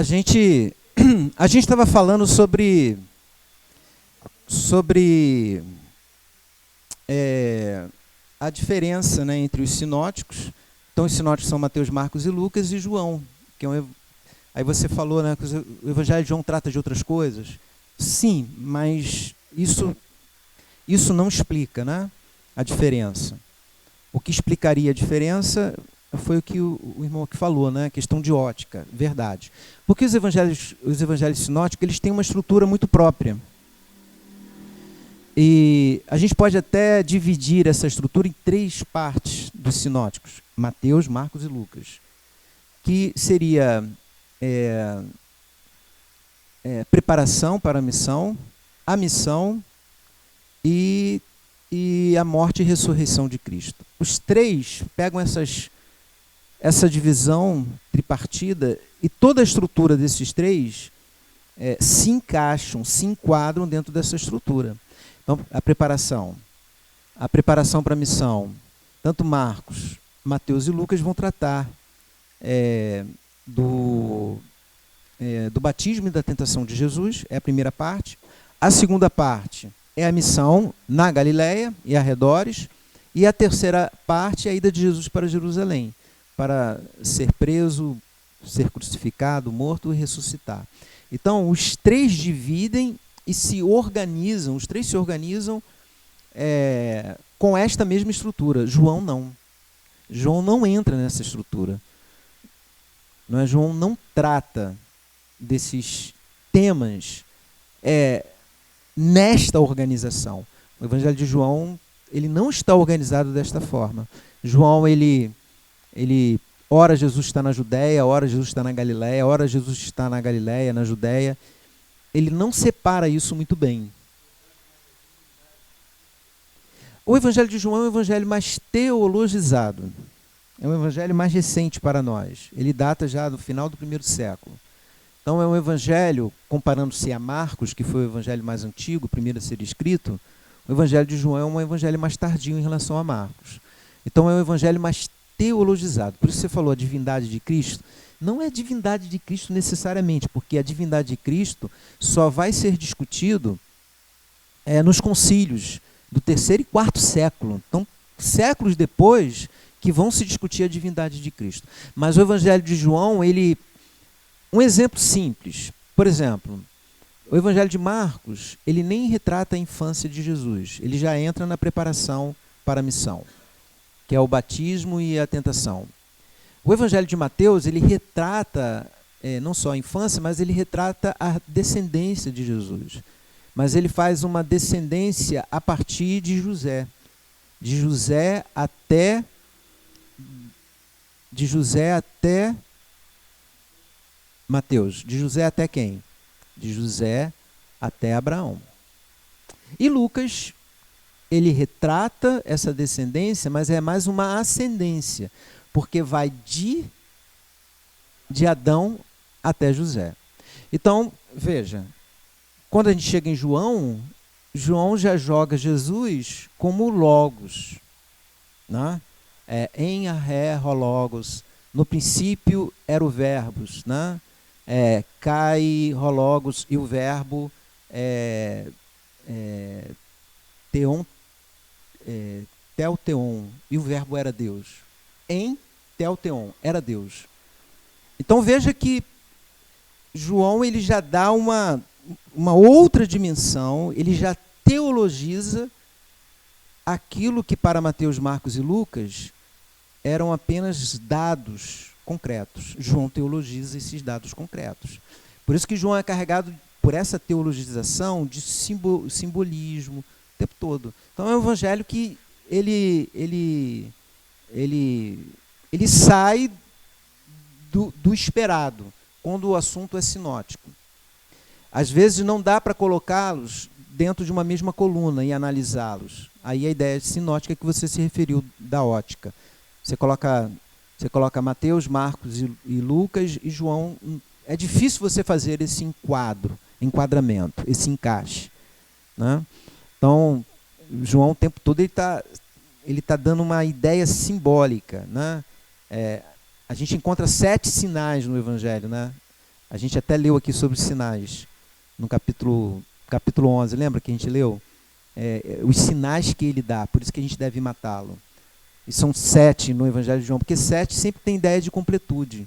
A gente estava falando sobre a diferença, né, entre os sinóticos. Então, os sinóticos são Mateus, Marcos e Lucas, e João. Aí você falou, né, que o Evangelho de João trata de outras coisas. Sim, mas isso não explica, né, a diferença. O que explicaria a diferença foi o que o irmão aqui falou, né, a questão de ótica, verdade. Porque os evangelhos sinóticos, eles têm uma estrutura muito própria. E a gente pode até dividir essa estrutura em 3 partes dos sinóticos: Mateus, Marcos e Lucas, que seria preparação para a missão e a morte e ressurreição de Cristo. Os 3 pegam essa divisão tripartida, e toda a estrutura desses 3 se encaixam, se enquadram dentro dessa estrutura. Então, a preparação para a missão, tanto Marcos, Mateus e Lucas vão tratar do batismo e da tentação de Jesus, é a primeira parte. A segunda parte é a missão na Galileia e arredores, e a terceira parte é a ida de Jesus para Jerusalém, para ser preso, ser crucificado, morto e ressuscitar. Então, os 3 dividem e se organizam, os 3 se organizam com esta mesma estrutura. João não. João não entra nessa estrutura. João não trata desses temas nesta organização. O Evangelho de João, ele não está organizado desta forma. João, ele ora Jesus está na Judéia, ora Jesus está na Galileia, ora Jesus está na Galileia, na Judéia. Ele não separa isso muito bem. O Evangelho de João é um evangelho mais teologizado. É um evangelho mais recente para nós. Ele data já do final do 1º século. Então é um evangelho, comparando-se a Marcos, que foi o evangelho mais antigo, o primeiro a ser escrito, o Evangelho de João é um evangelho mais tardio em relação a Marcos. Então é um evangelho mais teologizado. Por isso você falou a divindade de Cristo. Não é a divindade de Cristo necessariamente, porque a divindade de Cristo só vai ser discutido nos concílios do 3º e 4º século. Então, séculos depois que vão se discutir a divindade de Cristo. Mas o Evangelho de João, um exemplo simples. Por exemplo, o Evangelho de Marcos, ele nem retrata a infância de Jesus. Ele já entra na preparação para a missão, que é o batismo e a tentação. O Evangelho de Mateus, ele retrata não só a infância, mas ele retrata a descendência de Jesus. Mas ele faz uma descendência a partir de José. De José até Mateus. De José até quem? De José até Abraão. E Lucas, ele retrata essa descendência, mas é mais uma ascendência, porque vai de Adão até José. Então, veja, quando a gente chega em João, João já joga Jesus como logos, né? Em arré rologos, no princípio era o verbos, né? Cai rologos, e o verbo telteon, e o verbo era Deus. Em telteon, era Deus. Então veja que João, ele já dá uma outra dimensão, ele já teologiza aquilo que para Mateus, Marcos e Lucas eram apenas dados concretos. João teologiza esses dados concretos. Por isso que João é carregado por essa teologização de simbolismo o tempo todo. Então é um evangelho que ele sai do esperado, quando o assunto é sinótico. Às vezes não dá para colocá-los dentro de uma mesma coluna e analisá-los. Aí a ideia sinótica que você se referiu da ótica. Você coloca Mateus, Marcos e Lucas e João. É difícil você fazer esse enquadramento, esse encaixe, né? Então, João o tempo todo ele tá dando uma ideia simbólica, né? A gente encontra 7 sinais no Evangelho, né? A gente até leu aqui sobre os sinais, no capítulo 11, lembra que a gente leu? Os sinais que ele dá, por isso que a gente deve matá-lo. E são 7 no Evangelho de João, porque 7 sempre tem ideia de completude.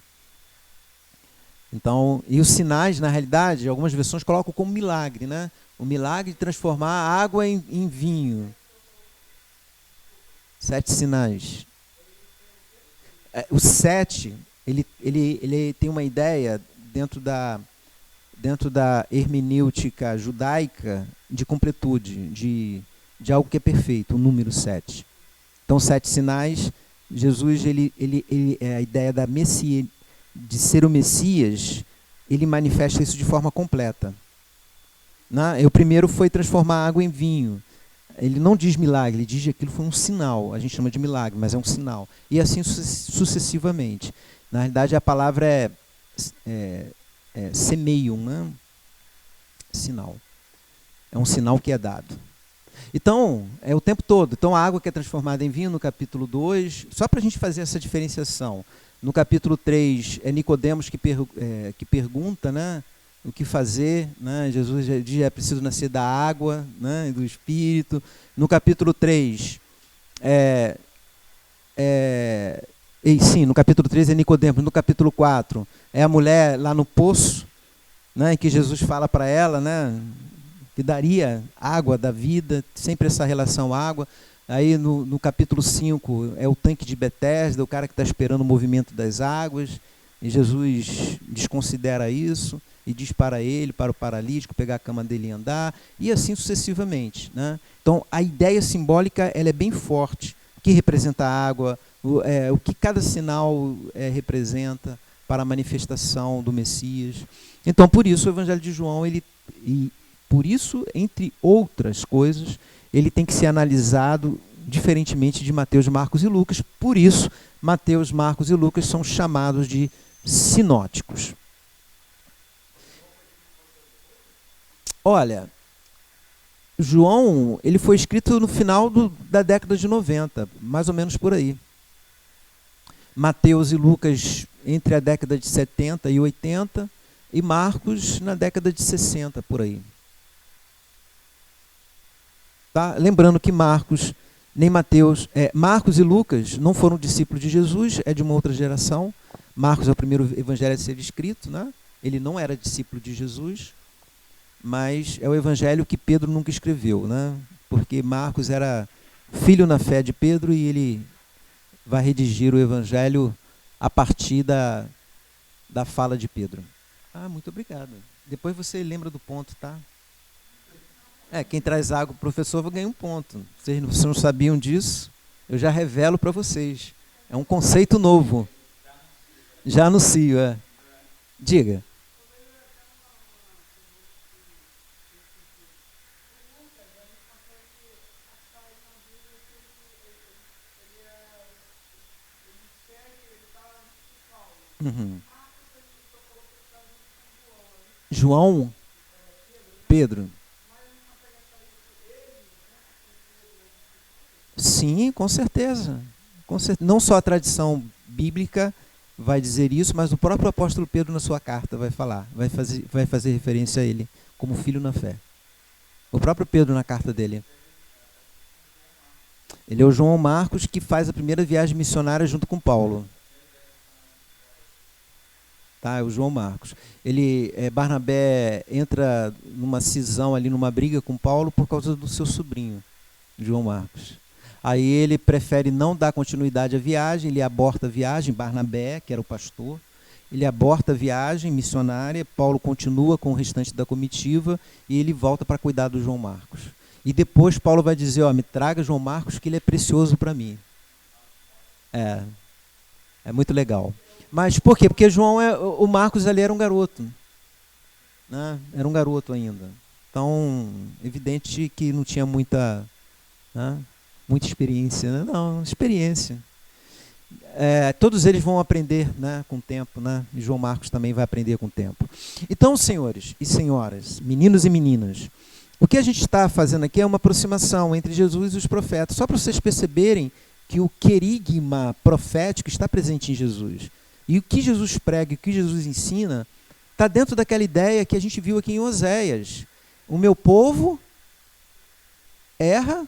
Então, e os sinais, na realidade, algumas versões colocam como milagre, né? O milagre de transformar a água em vinho. 7 sinais. O 7, ele tem uma ideia dentro da hermenêutica judaica de completude, de algo que é perfeito, o número 7. Então, 7 sinais, Jesus, a ideia da de ser o Messias, ele manifesta isso de forma completa. O primeiro foi transformar água em vinho. Ele não diz milagre, ele diz que aquilo foi um sinal. A gente chama de milagre, mas é um sinal. E assim sucessivamente. Na realidade, a palavra é semeium, né? Sinal. É um sinal que é dado. Então, é o tempo todo. Então, a água que é transformada em vinho no capítulo 2, só para a gente fazer essa diferenciação. No capítulo 3, é Nicodemos que pergunta, né, o que fazer. Né? Jesus já diz, é preciso nascer da água, né, e do Espírito. No capítulo 3, no capítulo 3 é Nicodemos. No capítulo 4, é a mulher lá no poço, né, em que Jesus fala para ela, né, que daria água da vida, sempre essa relação água. Aí no capítulo 5 é o tanque de Betesda, o cara que está esperando o movimento das águas, e Jesus desconsidera isso e diz para o paralítico, pegar a cama dele e andar, e assim sucessivamente. Né? Então, a ideia simbólica ela é bem forte. O que representa a água, o que cada sinal representa para a manifestação do Messias. Então, por isso, o Evangelho de João, por isso, entre outras coisas, ele tem que ser analisado diferentemente de Mateus, Marcos e Lucas. Por isso, Mateus, Marcos e Lucas são chamados de sinóticos. Olha, João, ele foi escrito no final da década de 90, mais ou menos por aí. Mateus e Lucas entre a década de 70 e 80, e Marcos na década de 60, por aí. Tá? Lembrando que Marcos, nem Mateus, Marcos e Lucas não foram discípulos de Jesus, é de uma outra geração. Marcos é o primeiro evangelho a ser escrito, né? Ele não era discípulo de Jesus, mas é o evangelho que Pedro nunca escreveu, né? Porque Marcos era filho na fé de Pedro e ele vai redigir o evangelho a partir da fala de Pedro. Muito obrigado. Depois você lembra do ponto, tá? Quem traz água para o professor vai ganhar um ponto. Vocês não sabiam disso? Eu já revelo para vocês. É um conceito novo. Já anuncio, Diga. Uhum. João, Pedro. Sim, com certeza. Não só a tradição bíblica vai dizer isso, mas o próprio apóstolo Pedro na sua carta vai falar, vai fazer referência a ele como filho na fé. O próprio Pedro na carta dele. Ele é o João Marcos que faz a primeira viagem missionária junto com Paulo. Tá, é o João Marcos. Barnabé entra numa cisão ali, numa briga com Paulo por causa do seu sobrinho, João Marcos. Aí ele prefere não dar continuidade à viagem, ele aborta a viagem, Barnabé, que era o pastor, ele aborta a viagem missionária, Paulo continua com o restante da comitiva e ele volta para cuidar do João Marcos. E depois Paulo vai dizer, me traga João Marcos que ele é precioso para mim. É muito legal. Mas por quê? Porque o Marcos ali era um garoto. Né? Era um garoto ainda. Então, evidente que não tinha muita experiência. Né? Não, experiência. Todos eles vão aprender, né, com o tempo. Né? E João Marcos também vai aprender com o tempo. Então, senhores e senhoras, meninos e meninas, o que a gente está fazendo aqui é uma aproximação entre Jesus e os profetas. Só para vocês perceberem que o querigma profético está presente em Jesus. E o que Jesus prega, o que Jesus ensina, Está dentro daquela ideia que a gente viu aqui em Oséias. O meu povo erra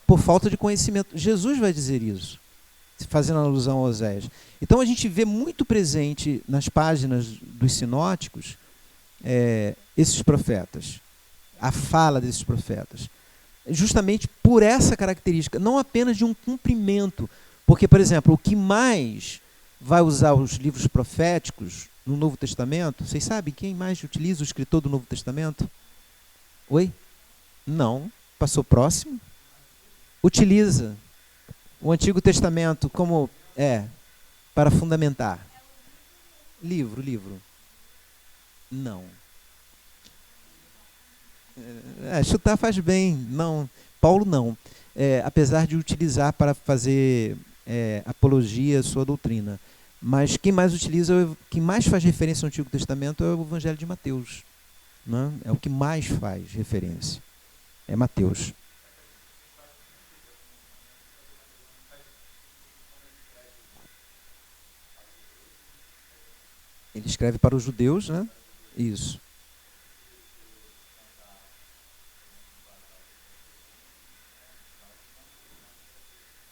por falta de conhecimento. Jesus vai dizer isso, fazendo alusão a Oséias. Então a gente vê muito presente nas páginas dos sinóticos esses profetas, a fala desses profetas, justamente por essa característica, não apenas de um cumprimento, porque, por exemplo, o que mais vai usar os livros proféticos no Novo Testamento, vocês sabem quem mais utiliza o escritor do Novo Testamento? Oi? Não, passou próximo. Utiliza o Antigo Testamento como para fundamentar. Livro. Não. Chutar faz bem. Não. Paulo não. Apesar de utilizar para fazer apologia à sua doutrina. Mas quem mais utiliza, quem mais faz referência ao Antigo Testamento é o Evangelho de Mateus. Né? É o que mais faz referência. É Mateus. Ele escreve para os judeus, né? Isso.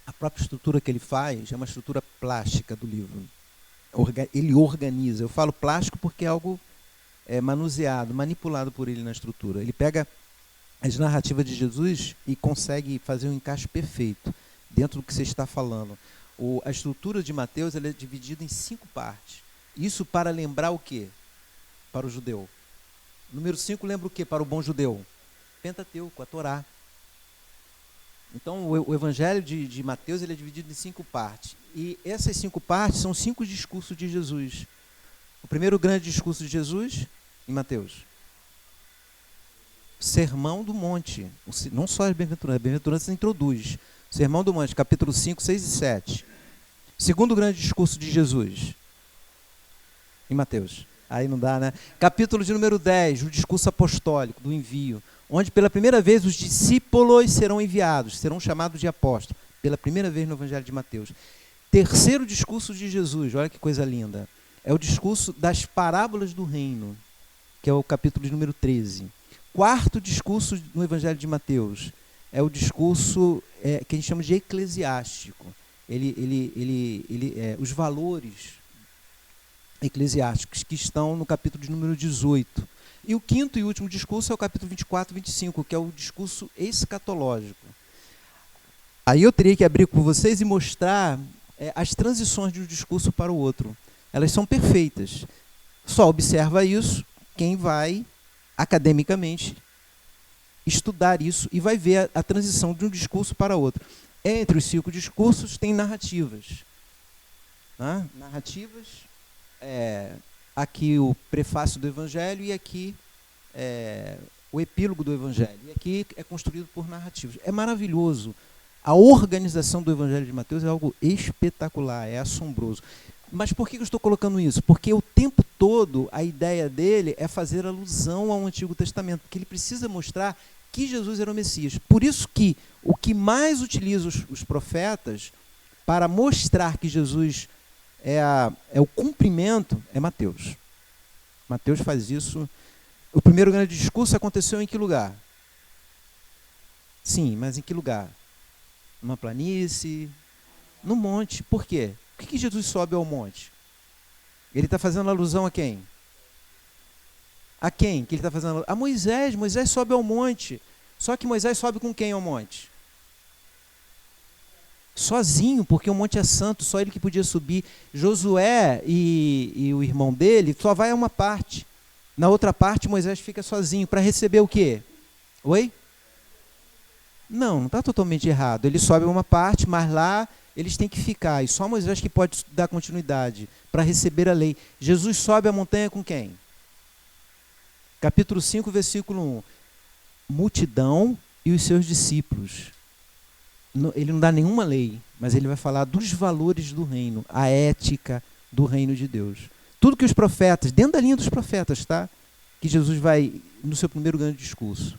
A própria estrutura que ele faz é uma estrutura plástica do livro. Ele organiza. Eu falo plástico porque é algo manuseado, manipulado por ele na estrutura. Ele pega as narrativas de Jesus e consegue fazer um encaixe perfeito dentro do que você está falando. A estrutura de Mateus ela é dividida em 5 partes. Isso para lembrar o quê? Para o judeu. Número 5 lembra o quê para o bom judeu? Pentateuco, a Torá. Então, o Evangelho de Mateus ele é dividido em 5 partes. E essas 5 partes são 5 discursos de Jesus. O primeiro grande discurso de Jesus, em Mateus. Sermão do Monte. Não só as bem-aventuranças introduz. Sermão do Monte, capítulo 5, 6 e 7. Segundo grande discurso de Jesus, em Mateus. Aí não dá, né? Capítulo de número 10, o discurso apostólico, do envio, onde pela primeira vez os discípulos serão enviados, serão chamados de apóstolos, pela primeira vez no Evangelho de Mateus. Terceiro discurso de Jesus, olha que coisa linda, é o discurso das parábolas do reino, que é o capítulo de número 13. Quarto discurso no Evangelho de Mateus, é o discurso que a gente chama de eclesiástico. Os valores eclesiásticos que estão no capítulo de número 18. E o quinto e último discurso é o capítulo 24 e 25, que é o discurso escatológico. Aí eu teria que abrir com vocês e mostrar as transições de um discurso para o outro. Elas são perfeitas. Só observa isso quem vai, academicamente, estudar isso e vai ver a transição de um discurso para outro. Entre os 5 discursos tem narrativas. Né? Narrativas... aqui o prefácio do Evangelho e aqui o epílogo do Evangelho. E aqui é construído por narrativas. É maravilhoso. A organização do Evangelho de Mateus é algo espetacular, é assombroso. Mas por que eu estou colocando isso? Porque o tempo todo a ideia dele é fazer alusão ao Antigo Testamento, porque ele precisa mostrar que Jesus era o Messias. Por isso que o que mais utiliza os profetas para mostrar que Jesus é o cumprimento, é Mateus. Mateus faz isso. O primeiro grande discurso aconteceu em que lugar? Sim, mas em que lugar? Numa planície? No monte. Por quê? Por que Jesus sobe ao monte? Ele está fazendo alusão a quem? A quem que ele está fazendo alusão? A Moisés. Moisés sobe ao monte. Só que Moisés sobe com quem ao monte? Sozinho, porque o monte é santo, só ele que podia subir. Josué e o irmão dele só vai a uma parte. Na outra parte, Moisés fica sozinho para receber o quê? Oi? Não está totalmente errado. Ele sobe a uma parte, mas lá eles têm que ficar. E só Moisés que pode dar continuidade para receber a lei. Jesus sobe a montanha com quem? Capítulo 5, versículo 1. Multidão e os seus discípulos. Ele não dá nenhuma lei, mas ele vai falar dos valores do reino, a ética do reino de Deus. Tudo que os profetas, dentro da linha dos profetas, tá? Que Jesus vai no seu primeiro grande discurso.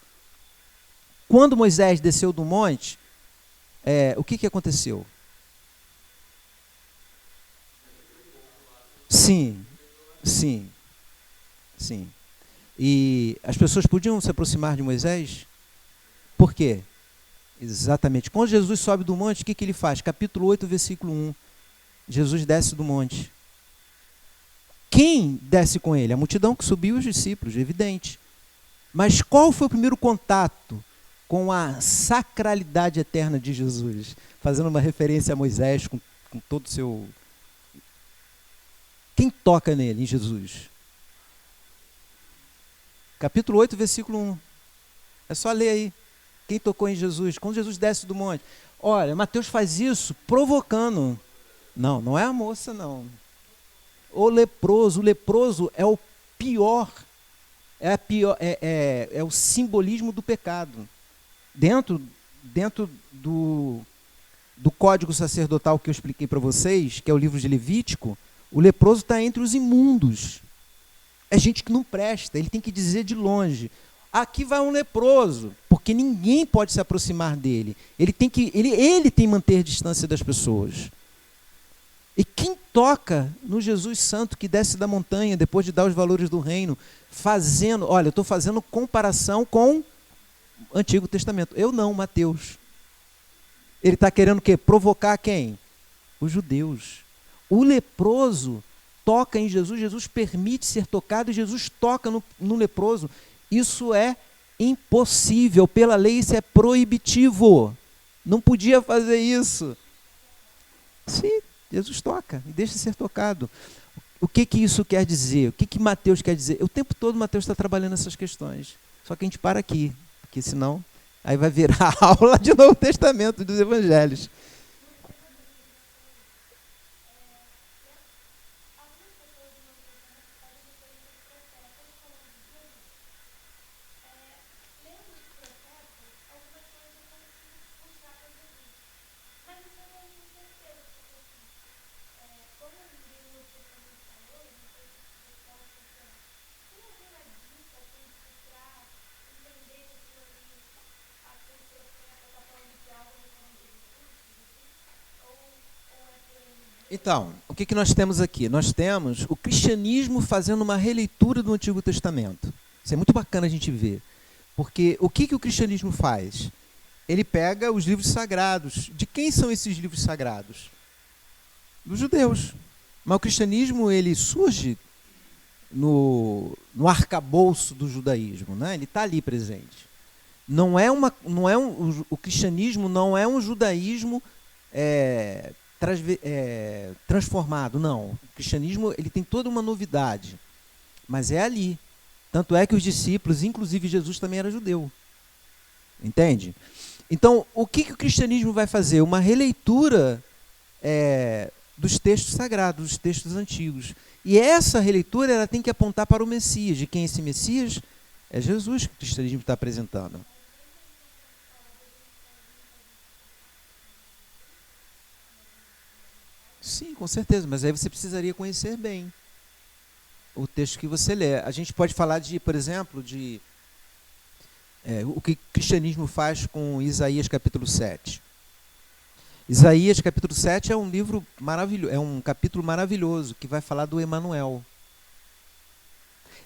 Quando Moisés desceu do monte, o que aconteceu? Sim, Sim, sim. E as pessoas podiam se aproximar de Moisés? Por quê? Exatamente. Quando Jesus sobe do monte, o que ele faz? Capítulo 8, versículo 1. Jesus desce do monte. Quem desce com ele? A multidão que subiu, os discípulos, evidente. Mas qual foi o primeiro contato com a sacralidade eterna de Jesus? Fazendo uma referência a Moisés com todo o seu... Quem toca nele, em Jesus? Capítulo 8, versículo 1. É só ler aí. Quem tocou em Jesus? Quando Jesus desce do monte. Olha, Mateus faz isso provocando. Não, não é a moça, não. O leproso é o pior. É o simbolismo do pecado. Dentro do código sacerdotal que eu expliquei para vocês, que é o livro de Levítico, o leproso está entre os imundos. É gente que não presta, ele tem que dizer de longe: aqui vai um leproso, porque ninguém pode se aproximar dele. Ele tem que manter distância das pessoas. E quem toca no Jesus Santo que desce da montanha depois de dar os valores do reino, olha, eu estou fazendo comparação com o Antigo Testamento. Eu não, Mateus. Ele está querendo o quê? Provocar quem? Os judeus. O leproso toca em Jesus, Jesus permite ser tocado e Jesus toca no leproso. Isso é impossível, pela lei isso é proibitivo. Não podia fazer isso. Sim, Jesus toca e deixa ser tocado. O que isso quer dizer? O que Mateus quer dizer? O tempo todo Mateus está trabalhando essas questões. Só que a gente para aqui, porque senão aí vai virar a aula de Novo Testamento dos Evangelhos. Então, o que nós temos aqui? Nós temos o cristianismo fazendo uma releitura do Antigo Testamento. Isso é muito bacana a gente ver. Porque o que o cristianismo faz? Ele pega os livros sagrados. De quem são esses livros sagrados? Dos judeus. Mas o cristianismo, ele surge no arcabouço do judaísmo, né? Ele está ali presente. O cristianismo não é um judaísmo transformado, não. O cristianismo ele tem toda uma novidade, mas é ali. Tanto é que os discípulos, inclusive Jesus, também era judeu. Entende? Então, o que o cristianismo vai fazer? Uma releitura dos textos sagrados, dos textos antigos. E essa releitura ela tem que apontar para o Messias. De quem é esse Messias? É Jesus que o cristianismo está apresentando. Sim, com certeza, mas aí você precisaria conhecer bem o texto que você lê. A gente pode falar por exemplo, o que o cristianismo faz com Isaías capítulo 7. Isaías capítulo 7 é um livro maravilhoso, é um capítulo maravilhoso que vai falar do Emanuel.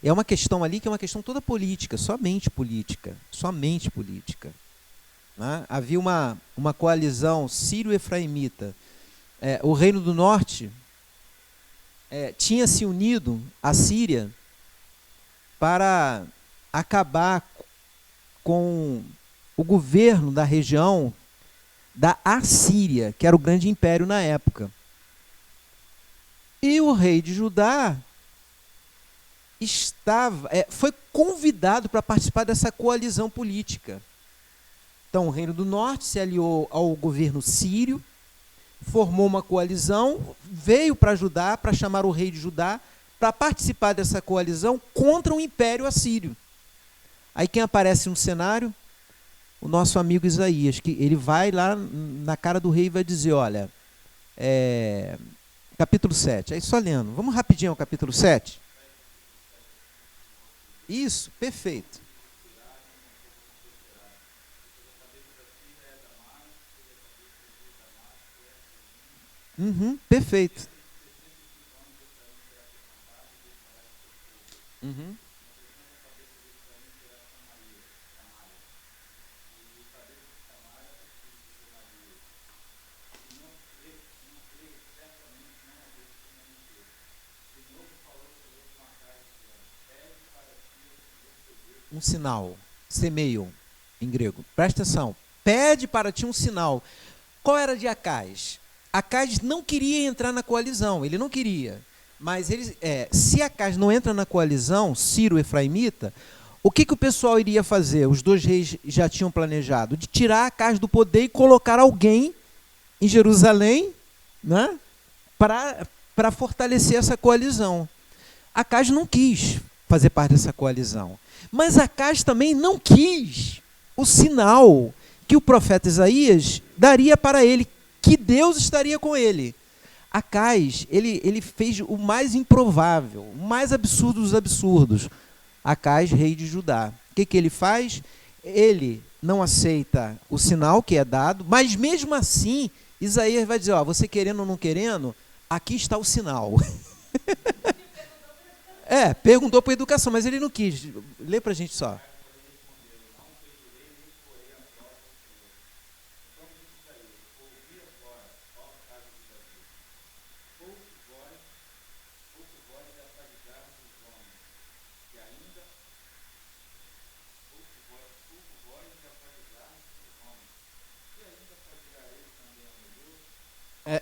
É uma questão ali que é uma questão toda política, somente política, somente política. Né? Havia uma coalizão sírio-efraimita. O Reino do Norte tinha se unido à Síria para acabar com o governo da região da Assíria, que era o grande império na época. E o rei de Judá foi convidado para participar dessa coalizão política. Então, o Reino do Norte se aliou ao governo sírio, formou uma coalizão, veio para Judá, para chamar o rei de Judá, para participar dessa coalizão contra o Império Assírio. Aí quem aparece no cenário? O nosso amigo Isaías, que ele vai lá na cara do rei e vai dizer, olha, capítulo 7, aí só lendo, vamos rapidinho ao capítulo 7? Isso, perfeito. Perfeito. sinal. Semeion, em grego. Presta atenção. Pede para ti um sinal. Qual era de Acais? Acais não queria entrar na coalizão, ele não queria. Mas se Acais não entra na coalizão, Ciro Efraimita, o que o pessoal iria fazer? Os dois reis já tinham planejado de tirar Acais do poder e colocar alguém em Jerusalém, né, para fortalecer essa coalizão. Acais não quis fazer parte dessa coalizão. Mas Acais também não quis o sinal que o profeta Isaías daria para ele, que Deus estaria com ele. Acais, ele fez o mais improvável, o mais absurdo dos absurdos. Acais, rei de Judá. O que ele faz? Ele não aceita o sinal que é dado, mas mesmo assim, Isaías vai dizer, ó, você querendo ou não querendo, aqui está o sinal. Perguntou para a educação, mas ele não quis. Lê para a gente só.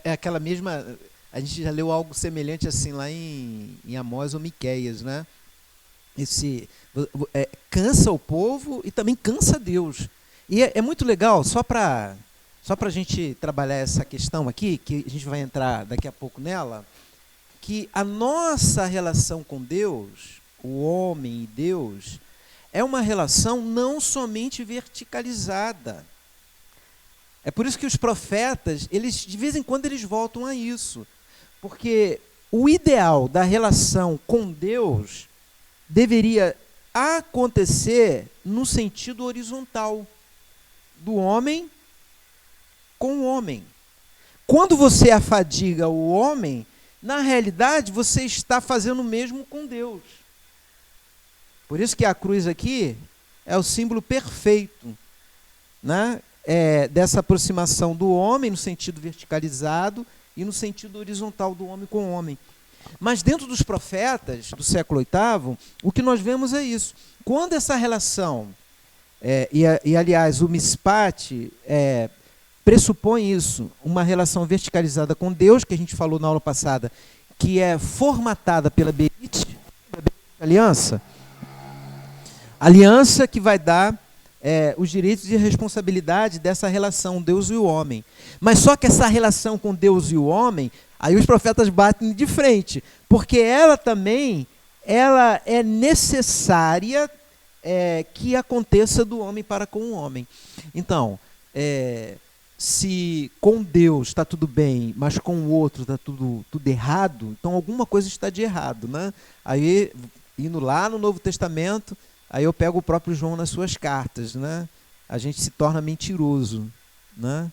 É aquela mesma. A gente já leu algo semelhante assim lá em Amós ou Miqueias, né? Cansa o povo e também cansa Deus. E é muito legal, só para a gente trabalhar essa questão aqui, que a gente vai entrar daqui a pouco nela, que a nossa relação com Deus, o homem e Deus, é uma relação não somente verticalizada. É por isso que os profetas, eles de vez em quando eles voltam a isso. Porque o ideal da relação com Deus deveria acontecer no sentido horizontal, do homem com o homem. Quando você afadiga o homem, na realidade você está fazendo o mesmo com Deus. Por isso que a cruz aqui é o símbolo perfeito, né? Dessa aproximação do homem no sentido verticalizado e no sentido horizontal do homem com o homem. Mas dentro dos profetas do século VIII, o que nós vemos é isso. Quando essa relação, aliás, o Mishpat pressupõe isso, uma relação verticalizada com Deus, que a gente falou na aula passada, que é formatada pela Berit, aliança que vai dar os direitos e responsabilidade dessa relação Deus e o homem. Mas só que essa relação com Deus e o homem, aí os profetas batem de frente, porque ela também é necessária que aconteça do homem para com o homem. Então, se com Deus está tudo bem, mas com o outro está tudo errado, então alguma coisa está de errado, né? Aí, indo lá no Novo Testamento, aí eu pego o próprio João nas suas cartas, né? A gente se torna mentiroso, né?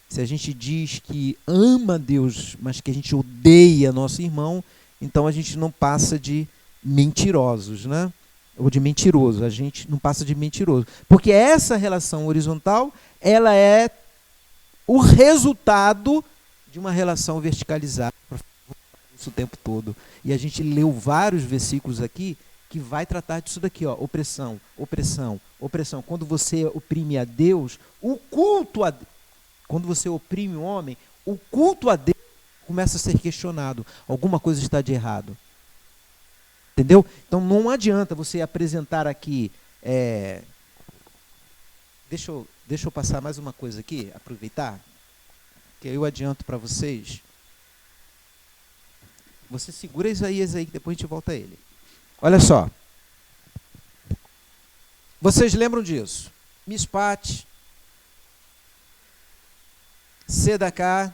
Se a gente diz que ama Deus, mas que a gente odeia nosso irmão, então a gente não passa de mentirosos, né? Ou de mentiroso, a gente não passa de mentiroso. Porque essa relação horizontal, ela é o resultado de uma relação verticalizada isso o tempo todo. E a gente leu vários versículos aqui que vai tratar disso daqui, ó, opressão, opressão, opressão. Quando você oprime a Deus, o culto a Deus, quando você oprime o homem, o culto a Deus começa a ser questionado. Alguma coisa está de errado. Entendeu? Então não adianta você apresentar aqui. Deixa eu passar mais uma coisa aqui, aproveitar, que eu adianto para vocês. Você segura Isaías aí, que depois a gente volta a ele. Olha só. Vocês lembram disso? Mishpat, Sedaká.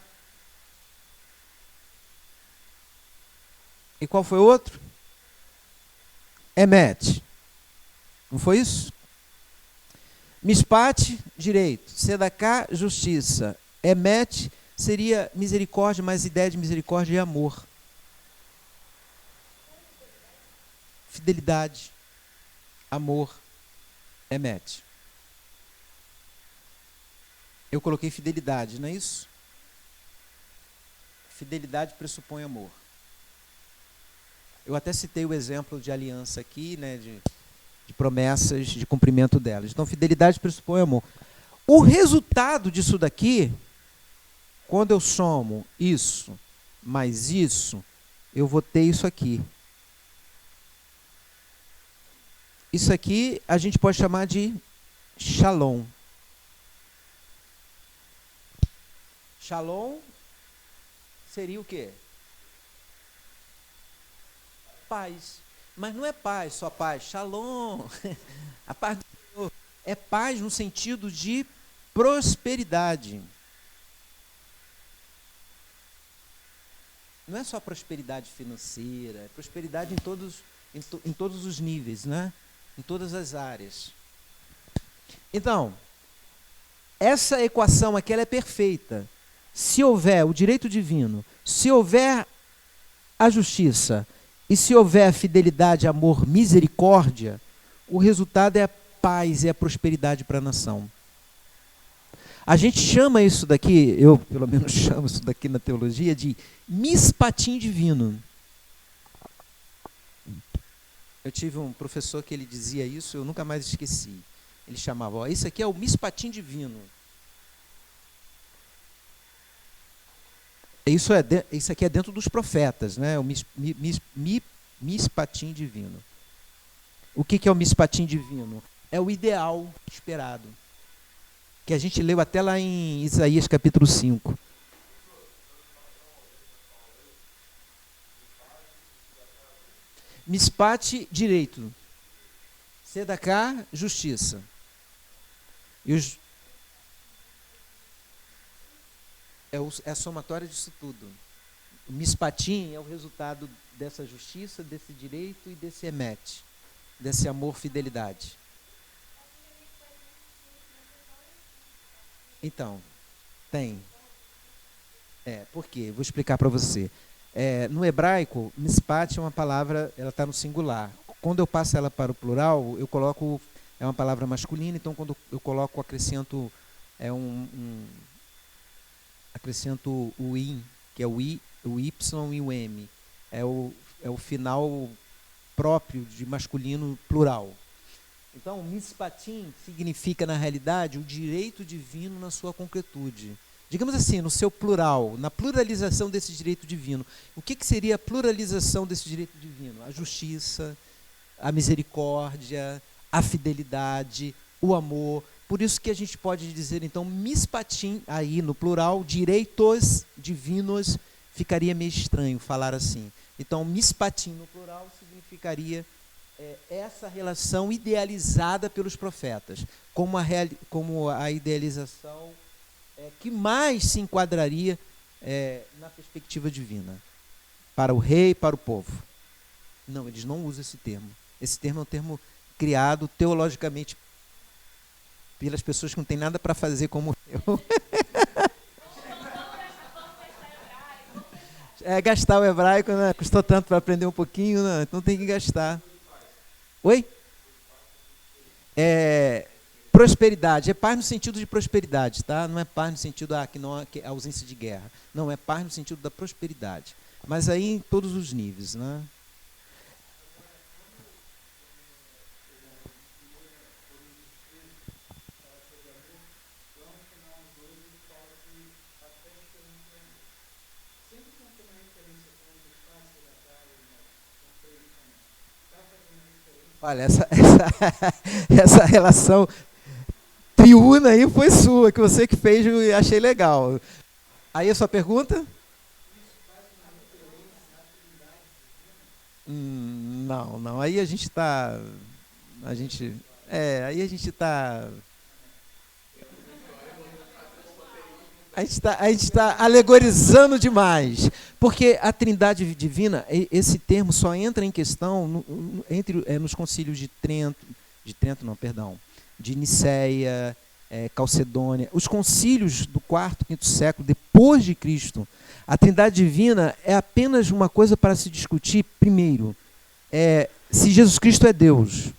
E qual foi o outro? Emet. Não foi isso? Mishpat, direito. Sedaká, justiça. Emet seria misericórdia, mas ideia de misericórdia e amor. Fidelidade, amor, Emet. Eu coloquei fidelidade, não é isso? Fidelidade pressupõe amor. Eu até citei o exemplo de aliança aqui, né, de promessas, de cumprimento delas. Então, fidelidade pressupõe amor. O resultado disso daqui, quando eu somo isso mais isso, eu vou ter isso aqui. Isso aqui a gente pode chamar de Shalom. Shalom seria o quê? Paz. Mas não é paz, só paz. Shalom. A paz do Senhor é paz no sentido de prosperidade. Não é só prosperidade financeira, é prosperidade em todos os níveis, né? Em todas as áreas. Então, essa equação aqui ela é perfeita. Se houver o direito divino, se houver a justiça, e se houver fidelidade, amor, misericórdia, o resultado é a paz e a prosperidade para a nação. A gente chama isso daqui, eu pelo menos chamo isso daqui na teologia, de mispatim divino. Eu tive um professor que ele dizia isso, eu nunca mais esqueci. Ele chamava, ó, isso aqui é o mispatim divino. Isso aqui é dentro dos profetas, né? O mispatim divino. O que é o mispatim divino? É o ideal esperado. Que a gente leu até lá em Isaías capítulo 5. Mispate, direito. Sedaká, justiça. E é a somatória disso tudo. O mispatim é o resultado dessa justiça, desse direito e desse emet, desse amor, fidelidade. Então, tem. Por quê? Vou explicar para você. No hebraico, mispat é uma palavra, ela está no singular. Quando eu passo ela para o plural, eu coloco, é uma palavra masculina, então quando eu coloco, acrescento acrescento o in, que é o y e o m. É o final próprio de masculino plural. Então, mispatim significa, na realidade, o direito divino na sua concretude. Digamos assim, no seu plural, na pluralização desse direito divino. O que seria a pluralização desse direito divino? A justiça, a misericórdia, a fidelidade, o amor. Por isso que a gente pode dizer, então, mispatim, aí no plural, direitos divinos, ficaria meio estranho falar assim. Então, mispatim no plural significaria essa relação idealizada pelos profetas, como a idealização que mais se enquadraria na perspectiva divina, para o rei e para o povo. Não, eles não usam esse termo. Esse termo é um termo criado teologicamente pelas pessoas que não têm nada para fazer como eu. Gastar o hebraico, né? Custou tanto para aprender um pouquinho, né? Então tem que gastar. Oi? Prosperidade. É paz no sentido de prosperidade, tá? Não é paz no sentido que é ausência de guerra. Não, é paz no sentido da prosperidade. Mas aí em todos os níveis, né? Olha, essa relação triuna aí foi sua, que você que fez e achei legal. Aí a sua pergunta? Não. Aí a gente está... aí a gente está... A gente está alegorizando demais, porque a Trindade Divina, esse termo só entra em questão nos concílios de Nicéia, Calcedônia, os concílios do IV, V século depois de Cristo. A Trindade Divina é apenas uma coisa para se discutir, primeiro, se Jesus Cristo é Deus.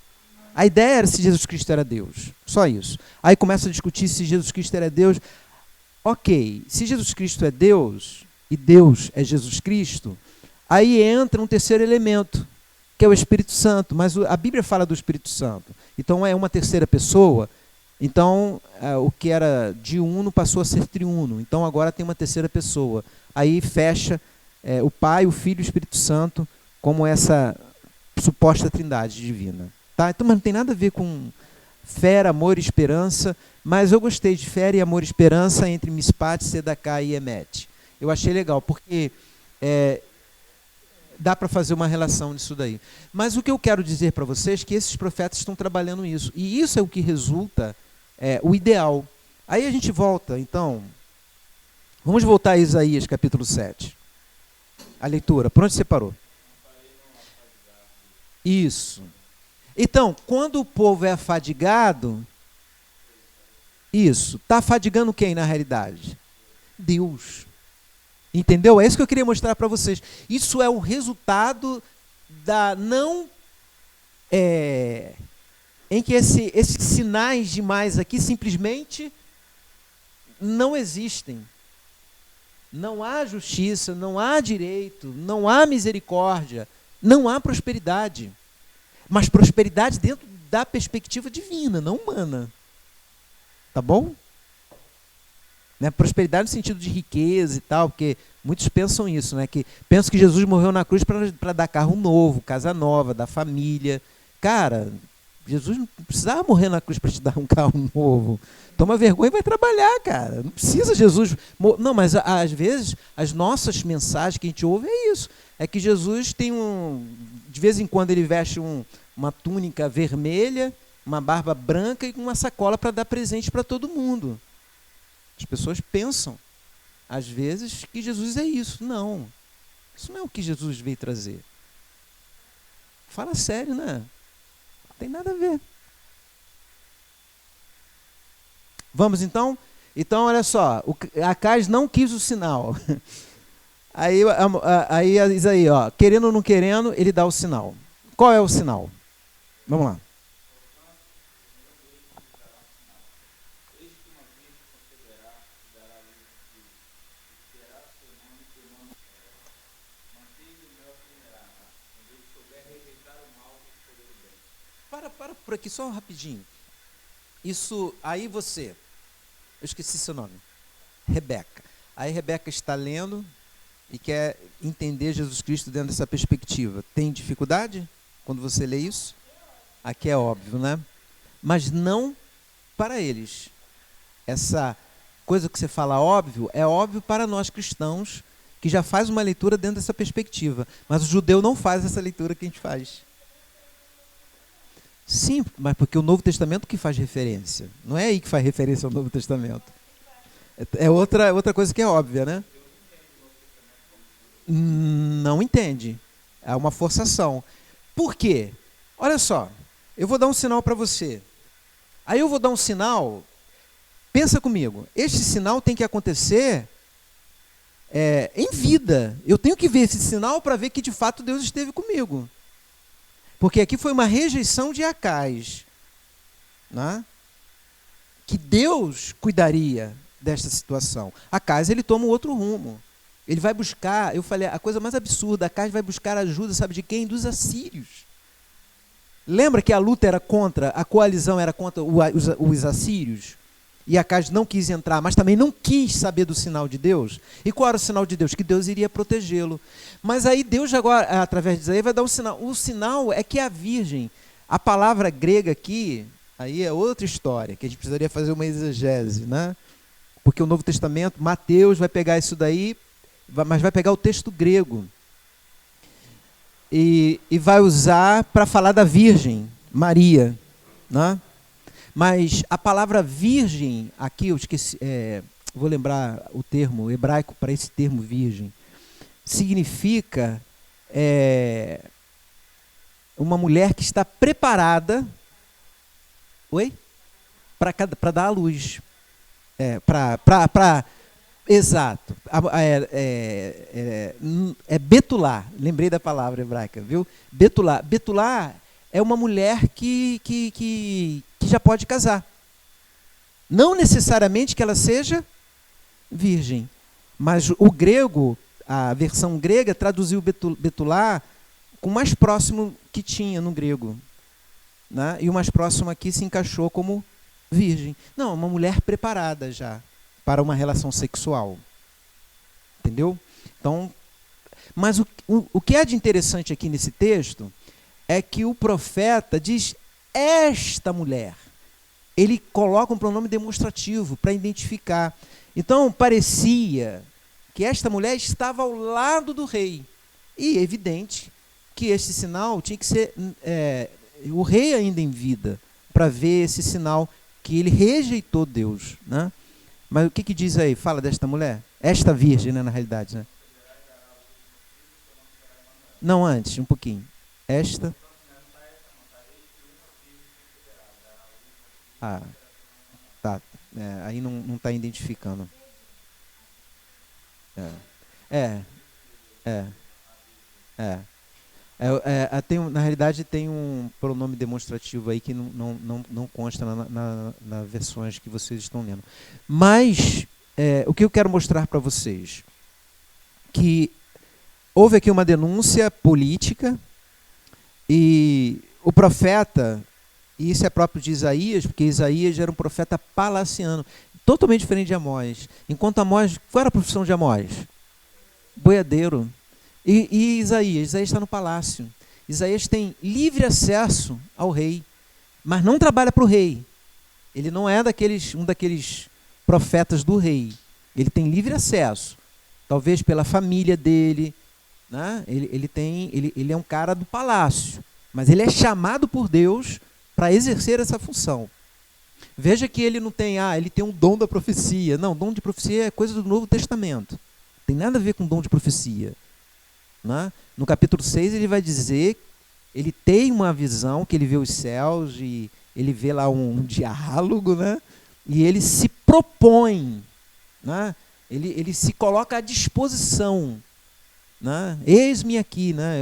A ideia era se Jesus Cristo era Deus, só isso. Aí começa a discutir se Jesus Cristo era Deus. Ok, se Jesus Cristo é Deus, e Deus é Jesus Cristo, aí entra um terceiro elemento, que é o Espírito Santo, mas a Bíblia fala do Espírito Santo. Então é uma terceira pessoa, então o que era diuno passou a ser triuno, então agora tem uma terceira pessoa. Aí fecha o Pai, o Filho e o Espírito Santo como essa suposta trindade divina. Tá? Então, mas não tem nada a ver com fé, amor e esperança, mas eu gostei de fé e amor e esperança entre Mispat, Sedaká e Emet. Eu achei legal, porque dá para fazer uma relação nisso daí. Mas o que eu quero dizer para vocês é que esses profetas estão trabalhando isso. E isso é o que resulta o ideal. Aí a gente volta, então. Vamos voltar a Isaías, capítulo 7. A leitura. Por onde você parou? Isso. Então, quando o povo é afadigado, isso. Está afadigando quem, na realidade? Deus. Entendeu? É isso que eu queria mostrar para vocês. Isso é o resultado da não... em que esses sinais demais aqui simplesmente não existem. Não há justiça, não há direito, não há misericórdia, não há prosperidade. Mas prosperidade dentro da perspectiva divina, não humana. Tá bom? Né? Prosperidade no sentido de riqueza e tal, porque muitos pensam isso, né? Que pensam que Jesus morreu na cruz para dar carro novo, casa nova, dar família. Cara, Jesus não precisava morrer na cruz para te dar um carro novo. Toma vergonha e vai trabalhar, cara. Não precisa Jesus... Não, mas às vezes as nossas mensagens que a gente ouve é isso. É que Jesus tem de vez em quando ele veste uma túnica vermelha, uma barba branca e uma sacola para dar presente para todo mundo. As pessoas pensam, às vezes, que Jesus é isso. Não. Isso não é o que Jesus veio trazer. Fala sério, né? Não tem nada a ver. Vamos então? Então, olha só. Acais não quis o sinal. Aí diz aí, ó, querendo ou não querendo, ele dá o sinal. Qual é o sinal? Vamos lá. Para por aqui só rapidinho. Isso, aí você, eu esqueci seu nome, Rebeca. Aí Rebeca está lendo e quer entender Jesus Cristo dentro dessa perspectiva. Tem dificuldade quando você lê isso? Aqui é óbvio, né? Mas não para eles. Essa coisa que você fala óbvio, é óbvio para nós cristãos, que já faz uma leitura dentro dessa perspectiva. Mas o judeu não faz essa leitura que a gente faz. Sim, mas porque o Novo Testamento que faz referência. Não é aí que faz referência ao Novo Testamento. É outra coisa que é óbvia, né? Não entende. É uma forçação. Por quê? Olha só, eu vou dar um sinal para você. Aí eu vou dar um sinal, pensa comigo, este sinal tem que acontecer em vida. Eu tenho que ver esse sinal para ver que de fato Deus esteve comigo. Porque aqui foi uma rejeição de Acais, né? Que Deus cuidaria desta situação. Acais, ele toma um outro rumo. Ele vai buscar, eu falei, a coisa mais absurda, Acais vai buscar ajuda, sabe de quem? Dos assírios. Lembra que a luta era contra, a coalizão era contra os assírios? E Acais não quis entrar, mas também não quis saber do sinal de Deus. E qual era o sinal de Deus? Que Deus iria protegê-lo. Mas aí Deus agora, através de Isaías, vai dar um sinal. O sinal é que a Virgem, a palavra grega aqui, aí é outra história, que a gente precisaria fazer uma exegese, né? Porque o Novo Testamento, Mateus vai pegar isso daí, mas vai pegar o texto grego. E vai usar para falar da Virgem, Maria, né? Mas a palavra virgem, aqui eu esqueci, vou lembrar o termo hebraico para esse termo virgem, significa uma mulher que está preparada para dar à luz. Exato. Betular, lembrei da palavra hebraica, viu? Betular. Betular é uma mulher que já pode casar. Não necessariamente que ela seja virgem, mas o grego, a versão grega traduziu betular com o mais próximo que tinha no grego, né? E o mais próximo aqui se encaixou como virgem. Não, uma mulher preparada já para uma relação sexual. Entendeu? Então, mas o que é de interessante aqui nesse texto é que o profeta diz esta mulher. Ele coloca um pronome demonstrativo para identificar. Então, parecia que esta mulher estava ao lado do rei. E é evidente que este sinal tinha que ser o rei ainda em vida, para ver esse sinal que ele rejeitou Deus, né? Mas o que diz aí? Fala desta mulher? Esta virgem, né, na realidade, né? Não, antes, um pouquinho. Esta. Ah, tá. Aí não está identificando. É, é, é. Na realidade, tem um pronome demonstrativo aí que não consta nas versões que vocês estão lendo. Mas, o que eu quero mostrar para vocês, que houve aqui uma denúncia política e o profeta, e isso é próprio de Isaías, porque Isaías era um profeta palaciano, totalmente diferente de Amós. Enquanto Amós, qual era a profissão de Amós? Boiadeiro. E Isaías está no palácio. Isaías tem livre acesso ao rei, mas não trabalha para o rei. Ele não é um daqueles profetas do rei. Ele tem livre acesso, talvez pela família dele, né? Ele é um cara do palácio, mas ele é chamado por Deus para exercer essa função. Veja que ele não tem, ele tem um dom da profecia. Não, dom de profecia é coisa do Novo Testamento. Não tem nada a ver com dom de profecia. Né? No capítulo 6 ele vai dizer, ele tem uma visão, que ele vê os céus e ele vê lá um diálogo, né? E ele se propõe, né? Ele se coloca à disposição, né? Eis-me aqui, né?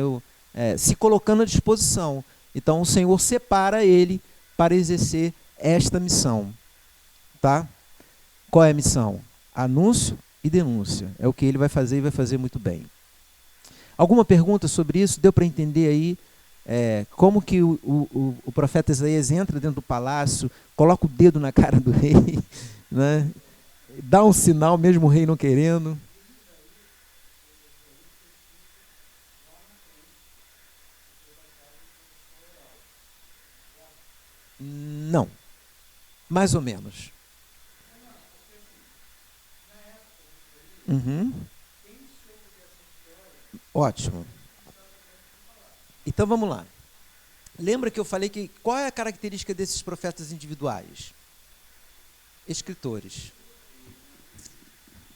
Se colocando à disposição. Então o Senhor separa ele para exercer esta missão. Tá? Qual é a missão? Anúncio e denúncia. É o que ele vai fazer e vai fazer muito bem. Alguma pergunta sobre isso? Deu para entender aí como que o profeta Isaías entra dentro do palácio, coloca o dedo na cara do rei, né? Dá um sinal mesmo o rei não querendo. Não. Mais ou menos. Uhum. Ótimo. Então vamos lá. Lembra que eu falei que qual é a característica desses profetas individuais? Escritores.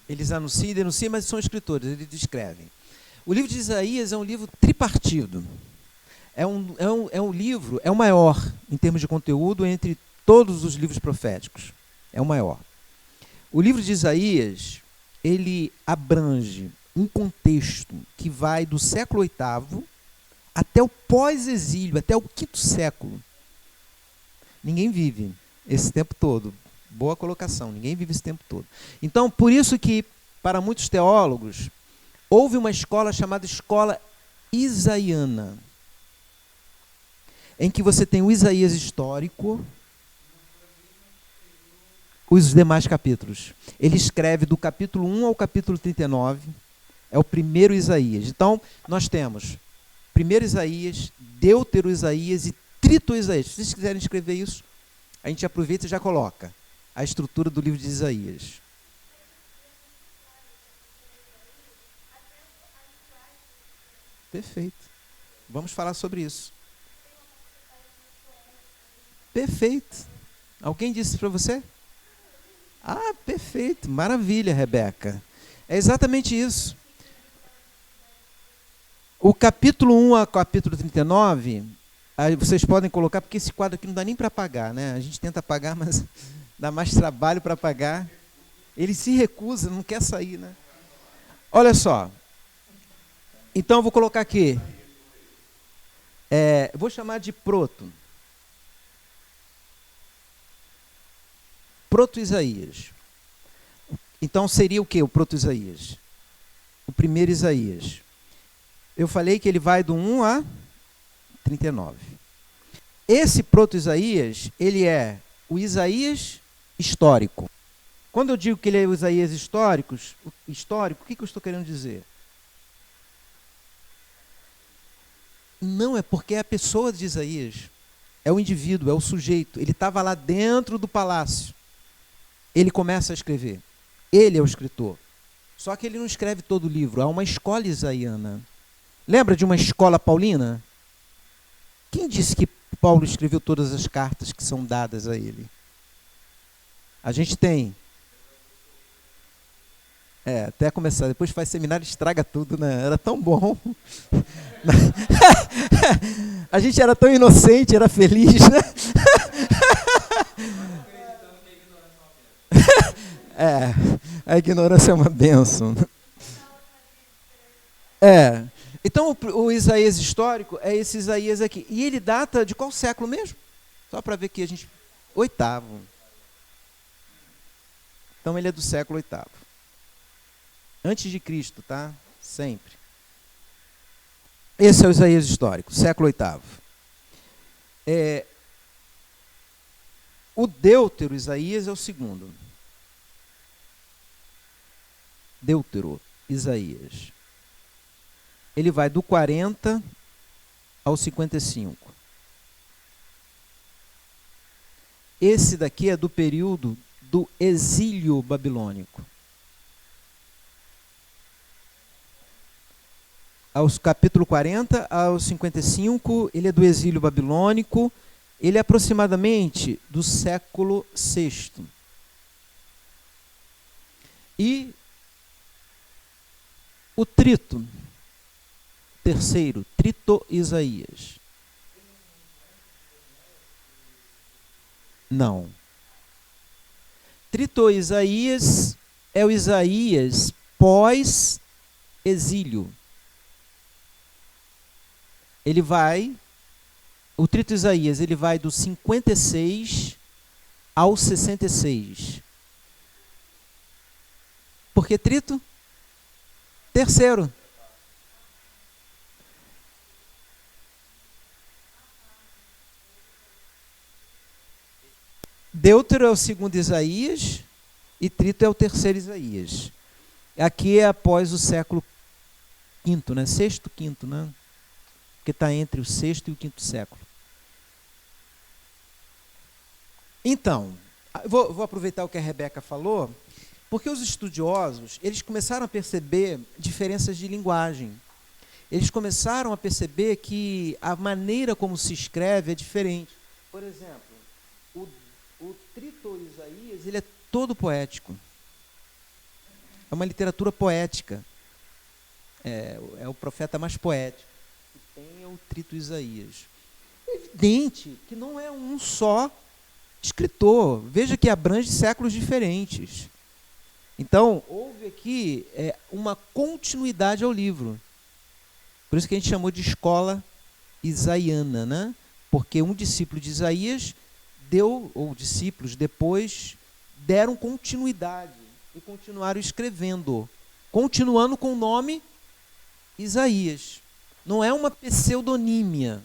Eles anunciam e denunciam, mas são escritores, eles escrevem. O livro de Isaías é um livro tripartido. É um livro, é o maior em termos de conteúdo entre todos os livros proféticos. É o maior. O livro de Isaías, ele abrange um contexto que vai do século VIII até o pós-exílio, até o quinto século. Ninguém vive esse tempo todo. Boa colocação, ninguém vive esse tempo todo. Então, por isso que, para muitos teólogos, houve uma escola chamada escola isaiana, em que você tem o Isaías histórico, os demais capítulos. Ele escreve do capítulo 1 ao capítulo 39, é o primeiro Isaías. Então, nós temos primeiro Isaías, Deutero Isaías e Trito Isaías. Se vocês quiserem escrever isso, a gente aproveita e já coloca a estrutura do livro de Isaías. Perfeito. Vamos falar sobre isso. Perfeito. Alguém disse para você? Ah, perfeito. Maravilha, Rebeca. É exatamente isso. O capítulo 1 ao capítulo 39, aí vocês podem colocar, porque esse quadro aqui não dá nem para apagar, né? A gente tenta apagar, mas dá mais trabalho para apagar. Ele se recusa, não quer sair, né? Olha só. Então eu vou colocar aqui. Vou chamar de proto. Proto-Isaías. Então seria o quê, o proto-Isaías? O primeiro Isaías. Eu falei que ele vai do 1 a 39. Esse proto-Isaías, ele é o Isaías histórico. Quando eu digo que ele é o Isaías histórico, o que eu estou querendo dizer? Não, é porque é a pessoa de Isaías. É o indivíduo, é o sujeito. Ele estava lá dentro do palácio. Ele começa a escrever. Ele é o escritor. Só que ele não escreve todo o livro. Há uma escola isaiana. Lembra de uma escola paulina? Quem disse que Paulo escreveu todas as cartas que são dadas a ele? A gente tem. Até começar. Depois faz seminário e estraga tudo, né? Era tão bom. A gente era tão inocente, era feliz, né? A ignorância é uma bênção. Então o Isaías histórico é esse Isaías aqui. E ele data de qual século mesmo? Só para ver que a gente... 8º. Então ele é do século 8º. Antes de Cristo, tá? Sempre. Esse é o Isaías histórico, século 8º. O Deutero Isaías é o segundo. Deutero Isaías. Ele vai do 40 ao 55. Esse daqui é do período do exílio babilônico. Aos capítulo 40 ao 55, ele é do exílio babilônico. Ele é aproximadamente do século VI. E o trito, terceiro, Trito Isaías. Não. Trito Isaías é o Isaías pós-exílio. O Trito Isaías, ele vai do 56 ao 66. Por que trito? Terceiro. Deutero é o segundo Isaías e Trito é o terceiro Isaías. Aqui é após o século V, né? Sexto, quinto, né? Porque está entre o sexto e o quinto século. Então, vou aproveitar o que a Rebeca falou, porque os estudiosos, eles começaram a perceber diferenças de linguagem. Eles começaram a perceber que a maneira como se escreve é diferente. Por exemplo, o Trito Isaías, ele é todo poético. É uma literatura poética. É o profeta mais poético. E tem o Trito Isaías. É evidente que não é um só escritor. Veja que abrange séculos diferentes. Então, houve aqui uma continuidade ao livro. Por isso que a gente chamou de escola isaiana, né? Porque um discípulo de Isaías ou discípulos depois, deram continuidade e continuaram escrevendo, continuando com o nome Isaías. Não é uma pseudonímia,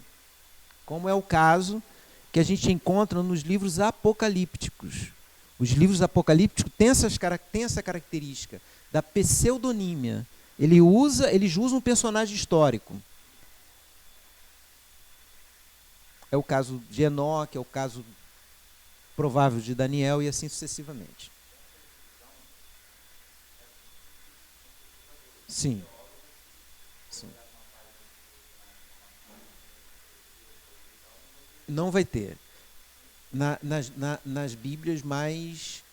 como é o caso que a gente encontra nos livros apocalípticos. Os livros apocalípticos têm essa característica da pseudonímia. Eles usam um personagem histórico. É o caso de Enoque, é o caso provável de Daniel e assim sucessivamente. Sim. Sim. Não vai ter. Nas Bíblias mais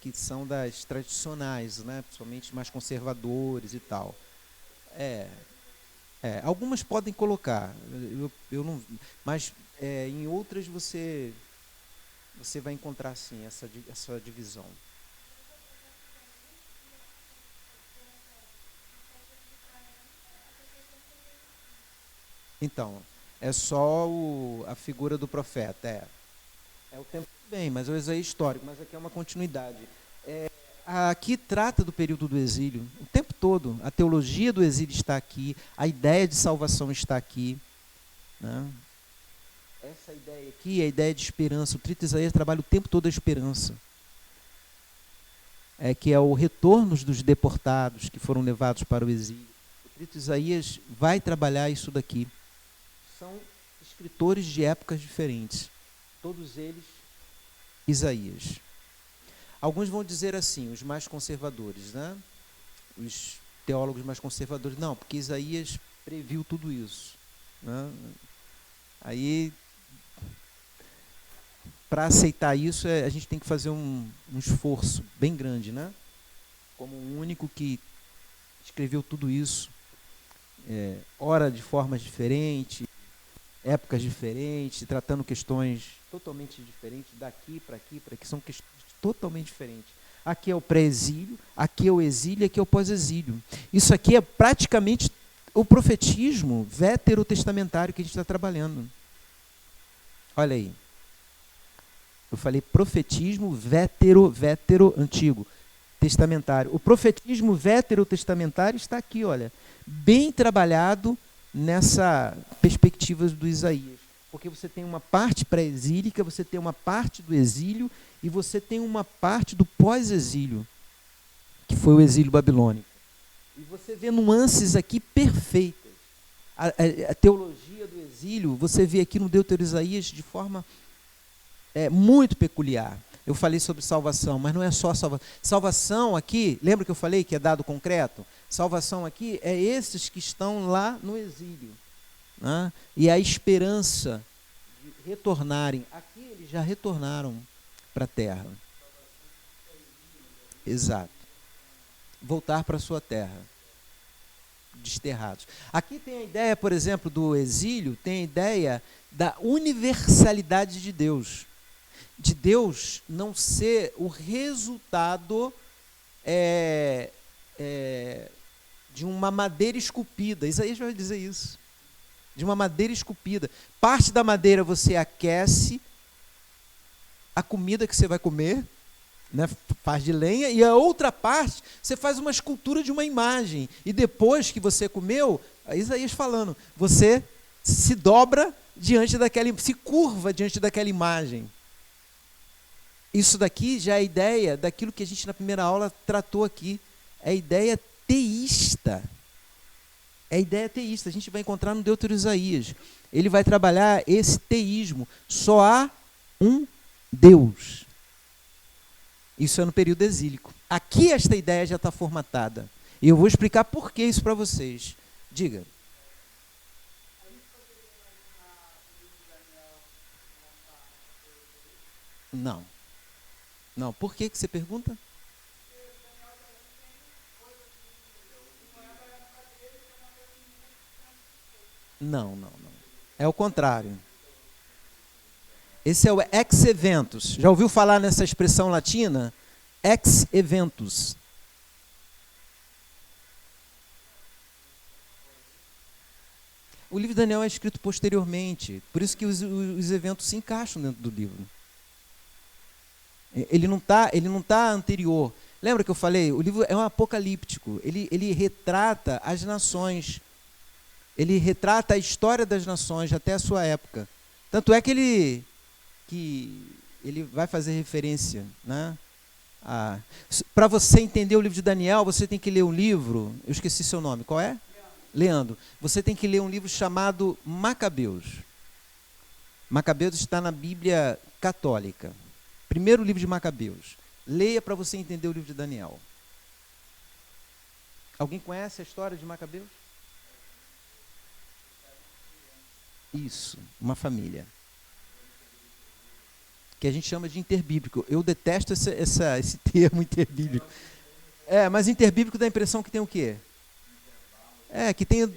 que são das tradicionais, né? Principalmente mais conservadores e tal. Algumas podem colocar, eu não, mas em outras você vai encontrar sim essa divisão. Então, é só a figura do profeta. É o tempo bem, mas o Isaías histórico, mas aqui é uma continuidade. Aqui trata do período do exílio o tempo todo. todo. A teologia do exílio está aqui, a ideia de salvação está aqui, né? Essa ideia aqui é a ideia de esperança. O Trito Isaías trabalha o tempo todo a esperança. Que é o retorno dos deportados que foram levados para o exílio. O Trito Isaías vai trabalhar isso daqui. São escritores de épocas diferentes. Todos eles, Isaías. Alguns vão dizer assim, os mais conservadores, né? Os teólogos mais conservadores, não, porque Isaías previu tudo isso, né? Aí, para aceitar isso, a gente tem que fazer um esforço bem grande, né? Como o único que escreveu tudo isso, ora de formas diferentes, épocas diferentes, tratando questões totalmente diferentes, daqui para aqui, são questões totalmente diferentes. Aqui é o pré-exílio, aqui é o exílio, aqui é o pós-exílio. Isso aqui é praticamente o profetismo veterotestamentário que a gente está trabalhando. Olha aí. Eu falei profetismo vetero antigo, testamentário. O profetismo veterotestamentário está aqui, olha, bem trabalhado nessa perspectiva do Isaías. Porque você tem uma parte pré-exílica, você tem uma parte do exílio e você tem uma parte do pós-exílio, que foi o exílio babilônico. E você vê nuances aqui perfeitas. A teologia do exílio, você vê aqui no Deutero Isaías de forma muito peculiar. Eu falei sobre salvação, mas não é só salvação. Salvação aqui, lembra que eu falei que é dado concreto? Salvação aqui é esses que estão lá no exílio, né? E a esperança de retornarem. Aqui eles já retornaram para a terra. Exato. Voltar para a sua terra. Desterrados. Aqui tem a ideia, por exemplo, do exílio, tem a ideia da universalidade de Deus. De Deus não ser o resultado de uma madeira esculpida. Isaías vai dizer isso. De uma madeira esculpida. Parte da madeira você aquece a comida que você vai comer, né, faz de lenha, e a outra parte você faz uma escultura de uma imagem. E depois que você comeu, Isaías falando, você se dobra diante daquela, se curva diante daquela imagem. Isso daqui já é a ideia daquilo que a gente na primeira aula tratou aqui. É a ideia teísta. É a ideia teísta. A gente vai encontrar no Deutero Isaías. Ele vai trabalhar esse teísmo. Só há um Deus. Isso é no período exílico. Aqui esta ideia já está formatada. E eu vou explicar por que isso para vocês. Diga. Não. Não, por que você pergunta? Não. É o contrário. Esse é o ex-eventus. Já ouviu falar nessa expressão latina? Ex-eventus. O livro de Daniel é escrito posteriormente, por isso que os eventos se encaixam dentro do livro. Ele não tá anterior. Lembra que eu falei? O livro é um apocalíptico. Ele retrata as nações. Ele retrata a história das nações até a sua época. Tanto é que ele vai fazer referência, né? Para você entender o livro de Daniel, você tem que ler um livro. Eu esqueci seu nome. Qual é? Leandro. Você tem que ler um livro chamado Macabeus. Macabeus está na Bíblia católica. Primeiro livro de Macabeus. Leia para você entender o livro de Daniel. Alguém conhece a história de Macabeus? Isso, uma família. Que a gente chama de interbíblico. Eu detesto esse termo interbíblico. Mas interbíblico dá a impressão que tem o quê? Que tem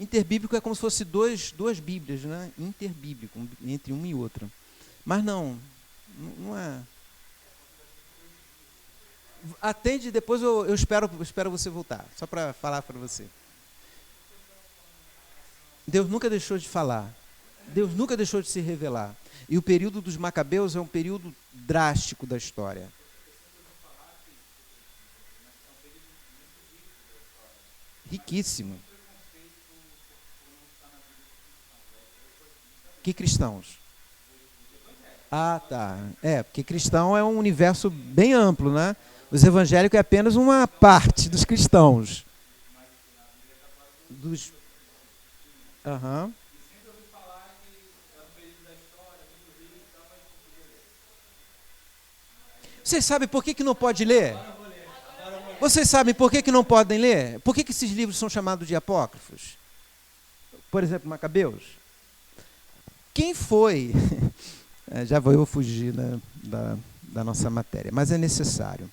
interbíblico é como se fosse duas bíblias, né? Interbíblico, entre uma e outra. Mas não é. Atende, depois eu espero você voltar, só para falar para você. Deus nunca deixou de falar. Deus nunca deixou de se revelar. E o período dos Macabeus é um período drástico da história. Riquíssimo. Que cristãos? Ah, tá. Porque cristão é um universo bem amplo, né? Os evangélicos é apenas uma parte dos cristãos. Aham. Vocês sabem por que não pode ler? Vocês sabem por que não podem ler? Por que esses livros são chamados de apócrifos? Por exemplo, Macabeus. Quem foi? Já vou eu fugir da nossa matéria, mas é necessário.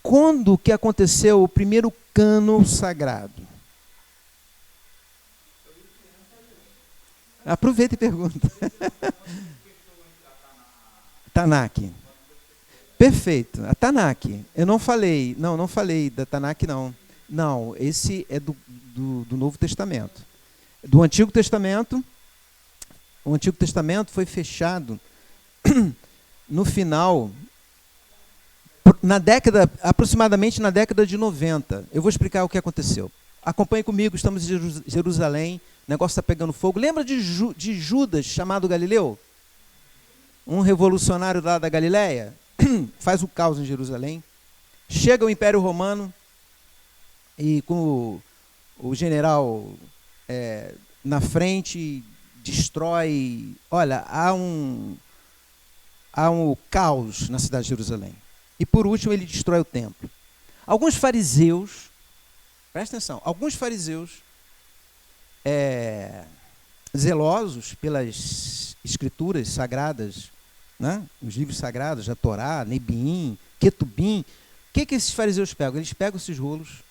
Quando que aconteceu o primeiro cânon sagrado? Aproveita e pergunta. Tanakh. Perfeito. A Tanakh. Eu não falei da Tanakh, não. Não, esse é do Novo Testamento. Do Antigo Testamento. O Antigo Testamento foi fechado no final, aproximadamente na década de 90. Eu vou explicar o que aconteceu. Acompanhe comigo, estamos em Jerusalém, o negócio está pegando fogo. Lembra de Judas, chamado Galileu? Um revolucionário lá da Galileia? Faz o caos em Jerusalém. Chega o Império Romano e com o general na frente destrói. Olha, há um caos na cidade de Jerusalém. E por último ele destrói o templo. Alguns fariseus, presta atenção, zelosos pelas escrituras sagradas, né? Os livros sagrados, a Torá, Nebiim, Ketubim. O que esses fariseus pegam? Eles pegam esses rolos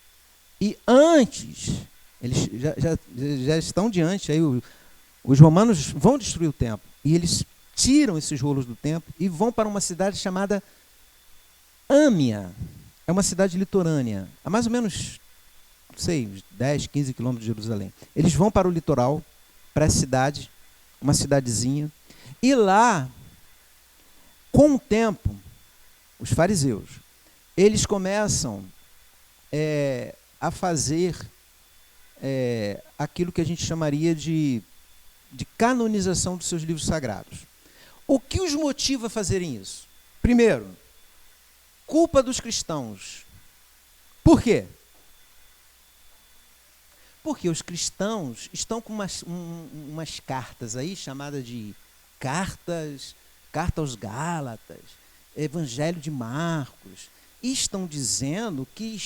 e antes, eles já estão diante, aí os romanos vão destruir o templo. E eles tiram esses rolos do templo e vão para uma cidade chamada Âmia. É uma cidade litorânea, a mais ou menos, não sei, 10, 15 quilômetros de Jerusalém. Eles vão para o litoral, para a cidade, uma cidadezinha, e lá, com o tempo, os fariseus, eles começam a fazer aquilo que a gente chamaria de canonização dos seus livros sagrados. O que os motiva a fazerem isso? Primeiro, culpa dos cristãos. Por quê? Porque os cristãos estão com umas cartas aí, chamadas de carta aos Gálatas, Evangelho de Marcos, e estão dizendo que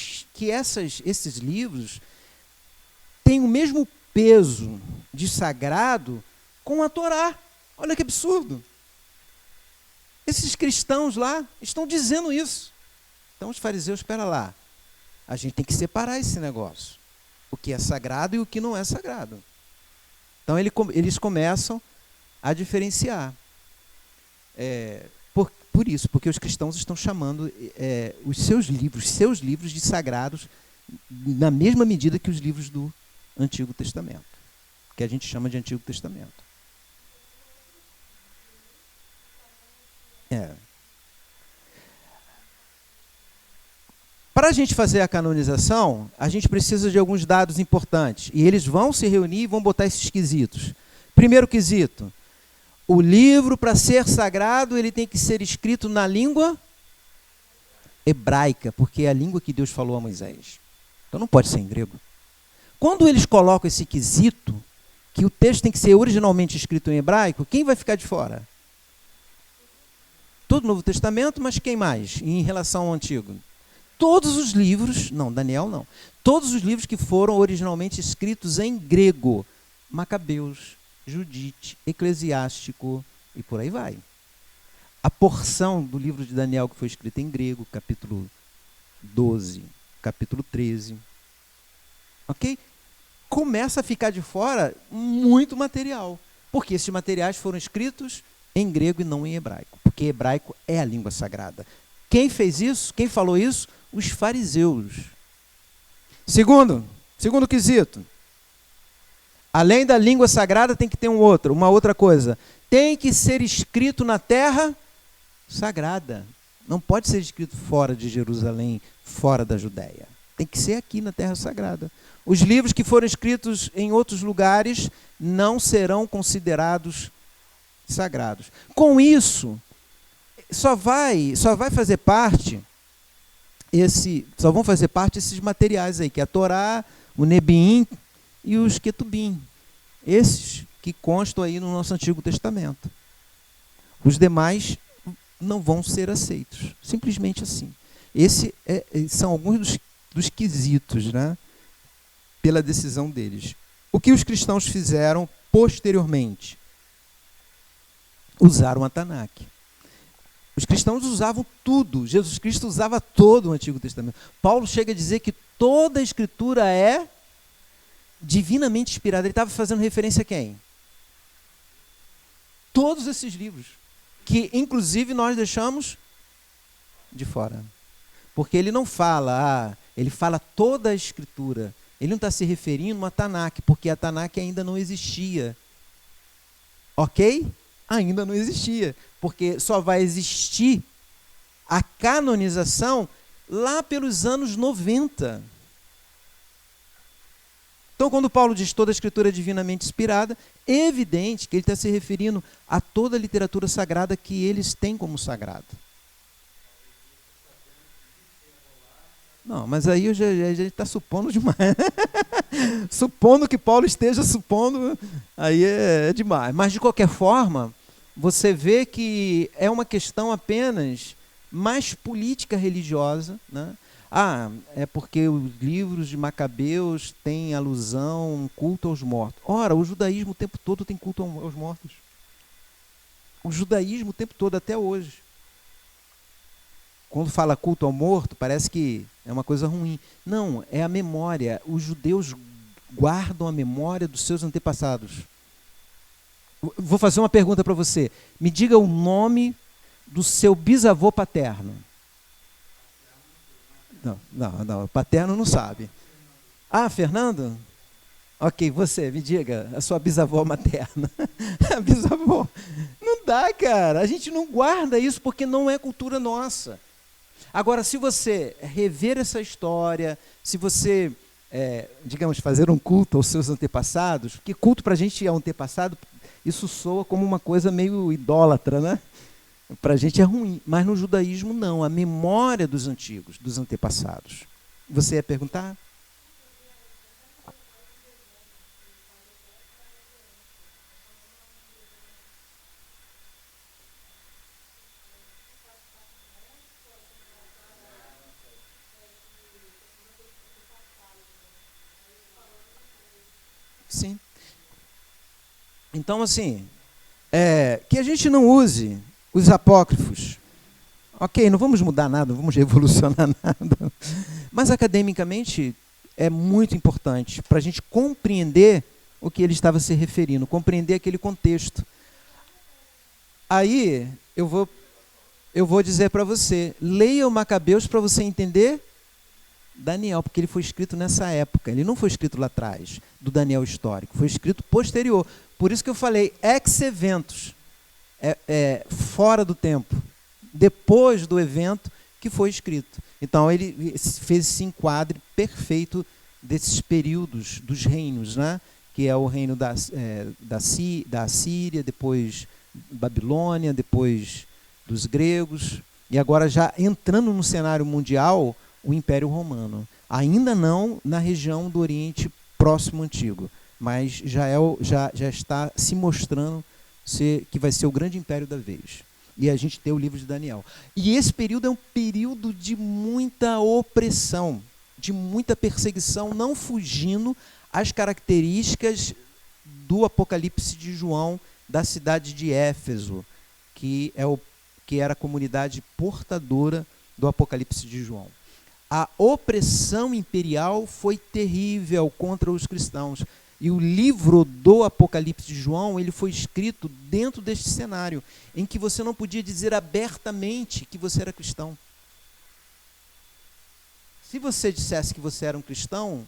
esses livros têm o mesmo peso de sagrado com a Torá. Olha que absurdo. Esses cristãos lá estão dizendo isso. Então os fariseus, espera lá, a gente tem que separar esse negócio. O que é sagrado e o que não é sagrado. Então eles começam a diferenciar. Por isso, porque os cristãos estão chamando os seus livros de sagrados na mesma medida que os livros do Antigo Testamento, que a gente chama de Antigo Testamento. Para a gente fazer a canonização, a gente precisa de alguns dados importantes. E eles vão se reunir e vão botar esses quesitos. Primeiro quesito: o livro, para ser sagrado, ele tem que ser escrito na língua hebraica, porque é a língua que Deus falou a Moisés. Então não pode ser em grego. Quando eles colocam esse quesito, que o texto tem que ser originalmente escrito em hebraico, quem vai ficar de fora? Todo o Novo Testamento, mas quem mais em relação ao Antigo? Todos os livros, não, Daniel não, todos os livros que foram originalmente escritos em grego, Macabeus, Judite, Eclesiástico e por aí vai. A porção do livro de Daniel que foi escrita em grego, capítulo 12, capítulo 13, ok? Começa a ficar de fora muito material, porque esses materiais foram escritos em grego e não em hebraico, porque hebraico é a língua sagrada. Quem fez isso? Quem falou isso? Os fariseus. Segundo quesito. Além da língua sagrada, tem que ter uma outra coisa. Tem que ser escrito na terra sagrada. Não pode ser escrito fora de Jerusalém, fora da Judéia. Tem que ser aqui na Terra Sagrada. Os livros que foram escritos em outros lugares não serão considerados sagrados. Com isso, só vão fazer parte esses materiais aí, que é a Torá, o Nebiim e os Ketubim. Esses que constam aí no nosso Antigo Testamento. Os demais não vão ser aceitos. Simplesmente assim. Esses são alguns dos quesitos, né, pela decisão deles. O que os cristãos fizeram posteriormente? Usaram a Tanakh. Os cristãos usavam tudo. Jesus Cristo usava todo o Antigo Testamento. Paulo chega a dizer que toda a Escritura é divinamente inspirada. Ele estava fazendo referência a quem? Todos esses livros, que inclusive nós deixamos de fora. Porque ele não fala, ele fala toda a Escritura. Ele não está se referindo a Tanakh, porque a Tanakh ainda não existia. Ok? Ainda não existia. Porque só vai existir a canonização lá pelos anos 90. Então, quando Paulo diz toda a Escritura é divinamente inspirada, é evidente que ele está se referindo a toda a literatura sagrada que eles têm como sagrada. Não, mas aí a gente está supondo demais. Supondo que Paulo esteja supondo, aí é demais. Mas, de qualquer forma, você vê que é uma questão apenas mais política religiosa, né? É porque os livros de Macabeus têm alusão, culto aos mortos. Ora, o judaísmo o tempo todo tem culto aos mortos. O judaísmo o tempo todo, até hoje. Quando fala culto ao morto, parece que é uma coisa ruim. Não, é a memória. Os judeus guardam a memória dos seus antepassados. Vou fazer uma pergunta para você. Me diga o nome do seu bisavô paterno. Não, paterno não sabe. Fernando? Ok, você, me diga, a sua bisavó materna. A bisavó. Não dá, cara. A gente não guarda isso porque não é cultura nossa. Agora, se você rever essa história, se você, digamos, fazer um culto aos seus antepassados, porque culto para a gente é um antepassado, isso soa como uma coisa meio idólatra, né? Para a gente é ruim, mas no judaísmo não, a memória dos antigos, dos antepassados. Você ia perguntar? Sim. Então, assim, que a gente não use os apócrifos. Ok, não vamos mudar nada, não vamos revolucionar nada. Mas, academicamente, é muito importante para a gente compreender o que ele estava se referindo, compreender aquele contexto. Aí, eu vou dizer para você, leia o Macabeus para você entender Daniel, porque ele foi escrito nessa época, ele não foi escrito lá atrás, do Daniel histórico, foi escrito posterior. Por isso que eu falei, ex-eventos, fora do tempo, depois do evento que foi escrito. Então, ele fez esse enquadre perfeito desses períodos dos reinos, né? Que é o reino da Assíria, depois Babilônia, depois dos gregos, e agora já entrando no cenário mundial, o Império Romano. Ainda não na região do Oriente Próximo Antigo, mas já está se mostrando que vai ser o grande império da vez. E a gente tem o livro de Daniel. E esse período é um período de muita opressão, de muita perseguição, não fugindo às características do Apocalipse de João, da cidade de Éfeso, que era a comunidade portadora do Apocalipse de João. A opressão imperial foi terrível contra os cristãos. E o livro do Apocalipse de João, ele foi escrito dentro deste cenário, em que você não podia dizer abertamente que você era cristão. Se você dissesse que você era um cristão,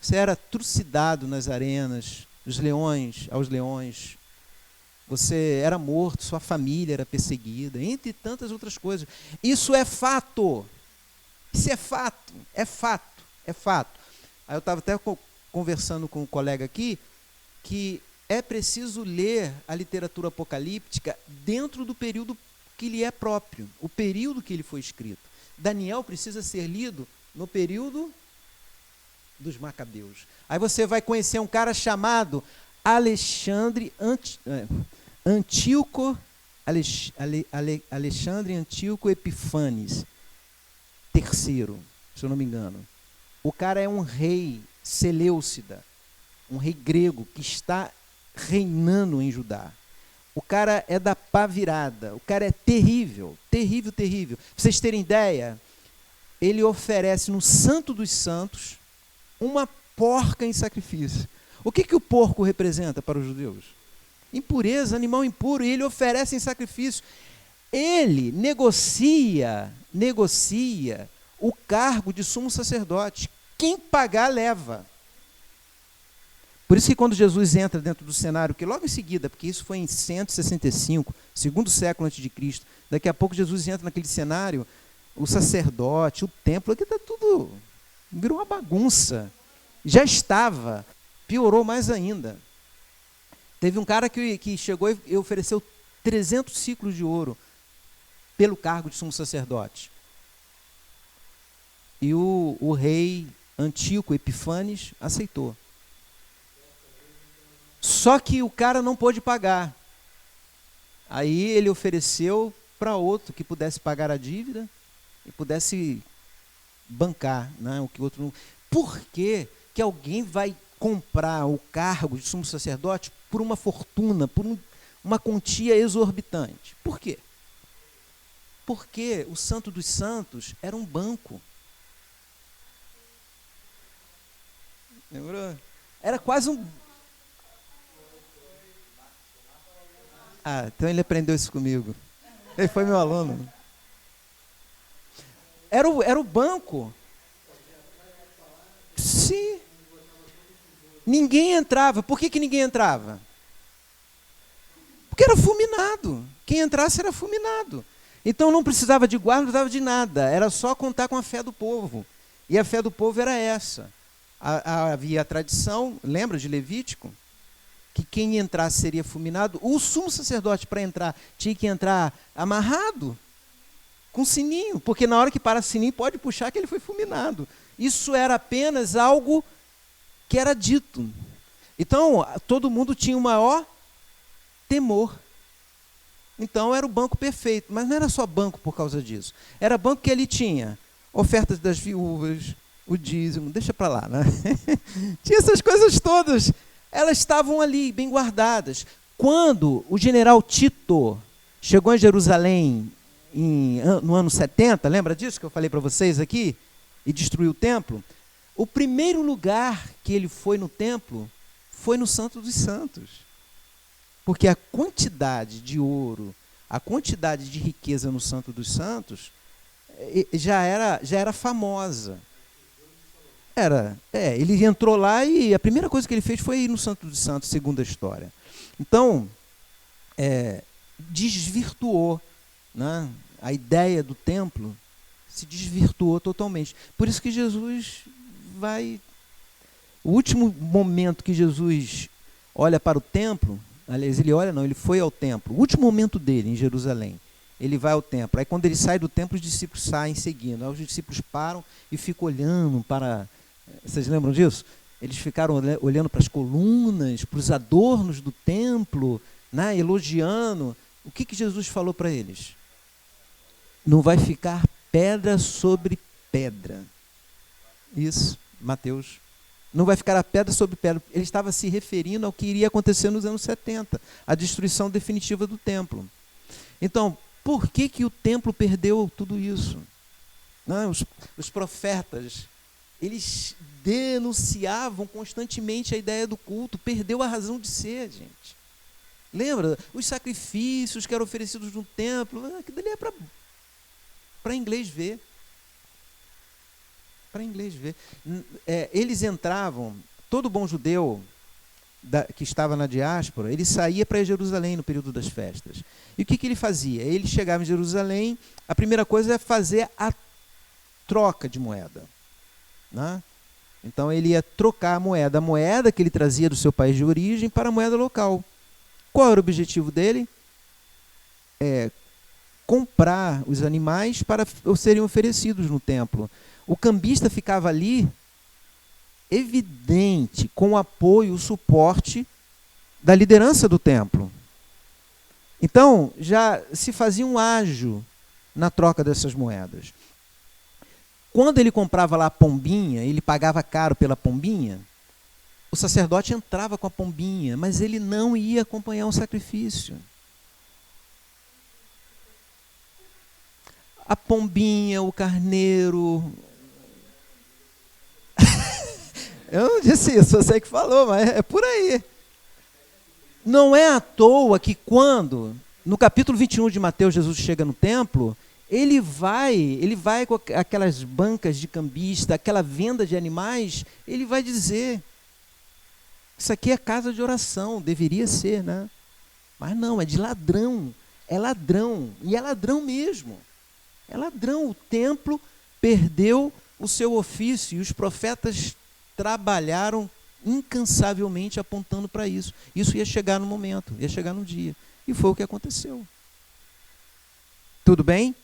você era trucidado nas arenas, aos leões. Você era morto, sua família era perseguida, entre tantas outras coisas. Isso é fato. Isso é fato, é fato, é fato. Aí eu estava até conversando com um colega aqui, que é preciso ler a literatura apocalíptica dentro do período que lhe é próprio, o período que ele foi escrito. Daniel precisa ser lido no período dos Macabeus. Aí você vai conhecer um cara chamado Alexandre Antíoco Epifanes III, se eu não me engano. O cara é um rei Seleucida, um rei grego que está reinando em Judá. O cara é da pá virada, o cara é terrível, terrível, terrível. Pra vocês terem ideia, ele oferece no Santo dos Santos uma porca em sacrifício. O que o porco representa para os judeus? Impureza, animal impuro, e ele oferece em sacrifício. Ele negocia o cargo de sumo sacerdote. Quem pagar, leva. Por isso que quando Jesus entra dentro do cenário, que logo em seguida, porque isso foi em 165, segundo século antes de Cristo, daqui a pouco Jesus entra naquele cenário, o sacerdote, o templo, aqui está tudo, virou uma bagunça. Já estava, piorou mais ainda. Teve um cara que chegou e ofereceu 300 ciclos de ouro pelo cargo de sumo sacerdote. E o rei Antíoco Epifanes aceitou. Só que o cara não pôde pagar. Aí ele ofereceu para outro que pudesse pagar a dívida e pudesse bancar, né, o que o outro não. Por que alguém vai comprar o cargo de sumo sacerdote por uma fortuna, por uma quantia exorbitante? Por quê? Porque o Santo dos Santos era um banco. Lembrou? Era quase um... Ah, então ele aprendeu isso comigo. Ele foi meu aluno. Era o banco. Sim. Ninguém entrava. Por que ninguém entrava? Porque era fulminado. Quem entrasse era fulminado. Então não precisava de guarda, não precisava de nada. Era só contar com a fé do povo. E a fé do povo era essa. Havia a tradição, lembra de Levítico? Que quem entrasse seria fulminado. O sumo sacerdote, para entrar, tinha que entrar amarrado, com sininho, porque na hora que para o sininho, pode puxar que ele foi fulminado. Isso era apenas algo que era dito. Então, todo mundo tinha o maior temor. Então, era o banco perfeito. Mas não era só banco por causa disso. Era banco que ele tinha ofertas das viúvas, o dízimo, deixa para lá, né? Tinha essas coisas todas. Elas estavam ali, bem guardadas. Quando o general Tito chegou em Jerusalém no ano 70, lembra disso que eu falei para vocês aqui? E destruiu o templo. O primeiro lugar que ele foi no templo foi no Santo dos Santos. Porque a quantidade de ouro, a quantidade de riqueza no Santo dos Santos já era famosa. Ele entrou lá e a primeira coisa que ele fez foi ir no Santo dos Santos, segundo a história. Então, desvirtuou, né? A ideia do templo se desvirtuou totalmente. Por isso que Jesus vai... O último momento que Jesus olha para o templo, aliás, ele foi ao templo. O último momento dele em Jerusalém, ele vai ao templo. Aí quando ele sai do templo, os discípulos saem seguindo. Aí os discípulos param e ficam olhando para... Vocês lembram disso? Eles ficaram olhando para as colunas, para os adornos do templo, né, elogiando. O que Jesus falou para eles? Não vai ficar pedra sobre pedra. Isso, Mateus. Não vai ficar a pedra sobre pedra. Ele estava se referindo ao que iria acontecer nos anos 70, a destruição definitiva do templo. Então, por que o templo perdeu tudo isso? Não, os profetas, eles denunciavam constantemente a ideia do culto, perdeu a razão de ser, gente. Lembra? Os sacrifícios que eram oferecidos no templo, aquilo ali é para inglês ver. Para inglês ver. Eles entravam, todo bom judeu que estava na diáspora, ele saía para Jerusalém no período das festas. E o que ele fazia? Ele chegava em Jerusalém, a primeira coisa é fazer troca de moeda, né? Então ele ia trocar a moeda que ele trazia do seu país de origem para a moeda local. Qual era o objetivo dele? Comprar os animais para serem oferecidos no templo. O cambista ficava ali, evidente, com o apoio, o suporte da liderança do templo. Então, já se fazia um ágio na troca dessas moedas. Quando ele comprava lá a pombinha, ele pagava caro pela pombinha, o sacerdote entrava com a pombinha, mas ele não ia acompanhar um sacrifício. A pombinha, o carneiro... Eu não disse isso, você que falou, mas é por aí. Não é à toa que quando, no capítulo 21 de Mateus, Jesus chega no templo, ele vai com aquelas bancas de cambista, aquela venda de animais, ele vai dizer, isso aqui é casa de oração, deveria ser, né? Mas não, é de ladrão, e é ladrão mesmo. É ladrão, o templo perdeu o seu ofício, e os profetas trabalharam incansavelmente apontando para isso. Isso ia chegar no momento, ia chegar no dia. E foi o que aconteceu. Tudo bem?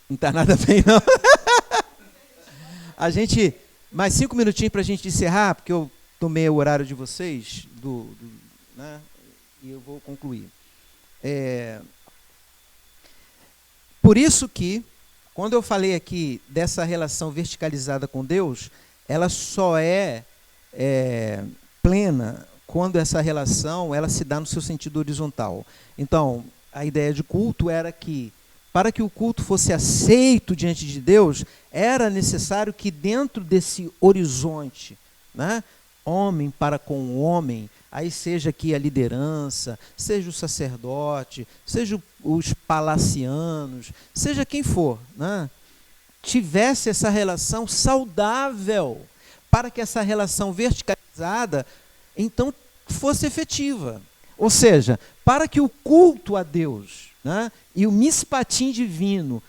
Não está nada bem, não. Mais 5 minutinhos para a gente encerrar, porque eu tomei o horário de vocês, né, e eu vou concluir. Por isso que, quando eu falei aqui dessa relação verticalizada com Deus, ela só é plena quando essa relação ela se dá no seu sentido horizontal. Então, a ideia de culto era que, para que o culto fosse aceito diante de Deus, era necessário que dentro desse horizonte, né, homem para com o homem, aí seja aqui a liderança, seja o sacerdote, seja os palacianos, seja quem for, né, tivesse essa relação saudável, para que essa relação verticalizada, então, fosse efetiva. Ou seja, para que o culto a Deus, né, e o mispatim divino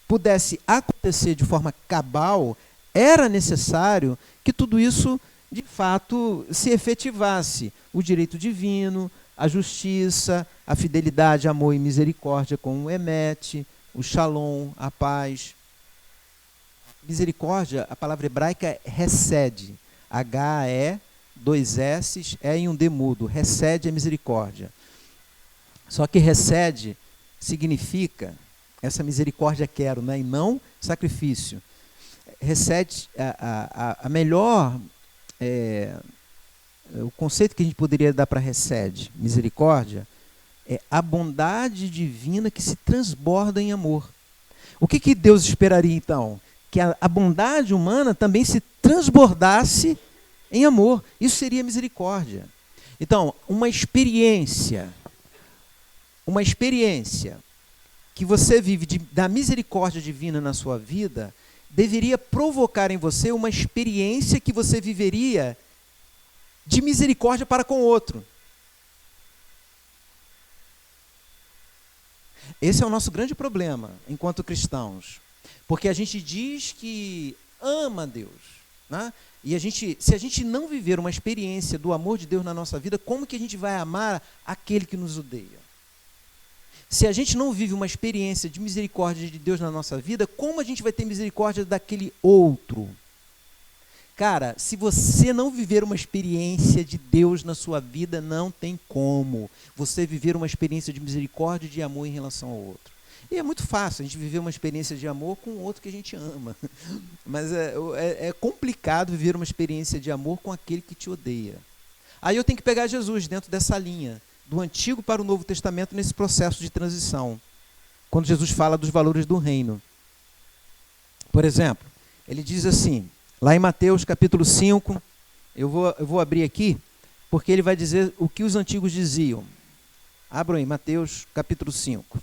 pudesse acontecer de forma cabal, era necessário que tudo isso, de fato, se efetivasse. O direito divino, a justiça, a fidelidade, amor e misericórdia com o emet, o shalom, a paz. Misericórdia, a palavra hebraica é hesed, H-E, 2 S, E e um D mudo. Hesed é misericórdia. Só que hesed significa, essa misericórdia quero, né, e não sacrifício. Hesed, a melhor, o conceito que a gente poderia dar para hesed, misericórdia, é a bondade divina que se transborda em amor. O que Deus esperaria então? Que a bondade humana também se transbordasse em amor. Isso seria misericórdia. Então, uma experiência que você vive da misericórdia divina na sua vida, deveria provocar em você uma experiência que você viveria de misericórdia para com o outro. Esse é o nosso grande problema, enquanto cristãos. Porque a gente diz que ama Deus, né? E se a gente não viver uma experiência do amor de Deus na nossa vida, como que a gente vai amar aquele que nos odeia? Se a gente não vive uma experiência de misericórdia de Deus na nossa vida, como a gente vai ter misericórdia daquele outro? Cara, se você não viver uma experiência de Deus na sua vida, não tem como você viver uma experiência de misericórdia e de amor em relação ao outro. E é muito fácil a gente viver uma experiência de amor com o outro que a gente ama. Mas é complicado viver uma experiência de amor com aquele que te odeia. Aí eu tenho que pegar Jesus dentro dessa linha, do Antigo para o Novo Testamento, nesse processo de transição. Quando Jesus fala dos valores do reino. Por exemplo, ele diz assim, lá em Mateus capítulo 5, eu vou abrir aqui, porque ele vai dizer o que os antigos diziam. Abram aí, Mateus capítulo 5.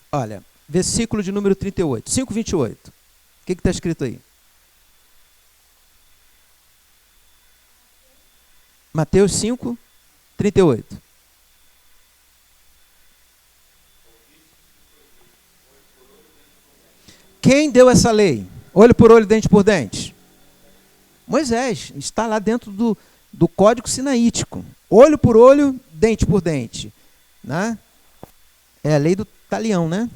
Olha, versículo de número 38, 5:28. O que está escrito aí? Mateus 5:38. Quem deu essa lei? Olho por olho, dente por dente. Moisés. Está lá dentro do Código Sinaítico. Olho por olho, dente por dente. Né? É a lei do talião, né?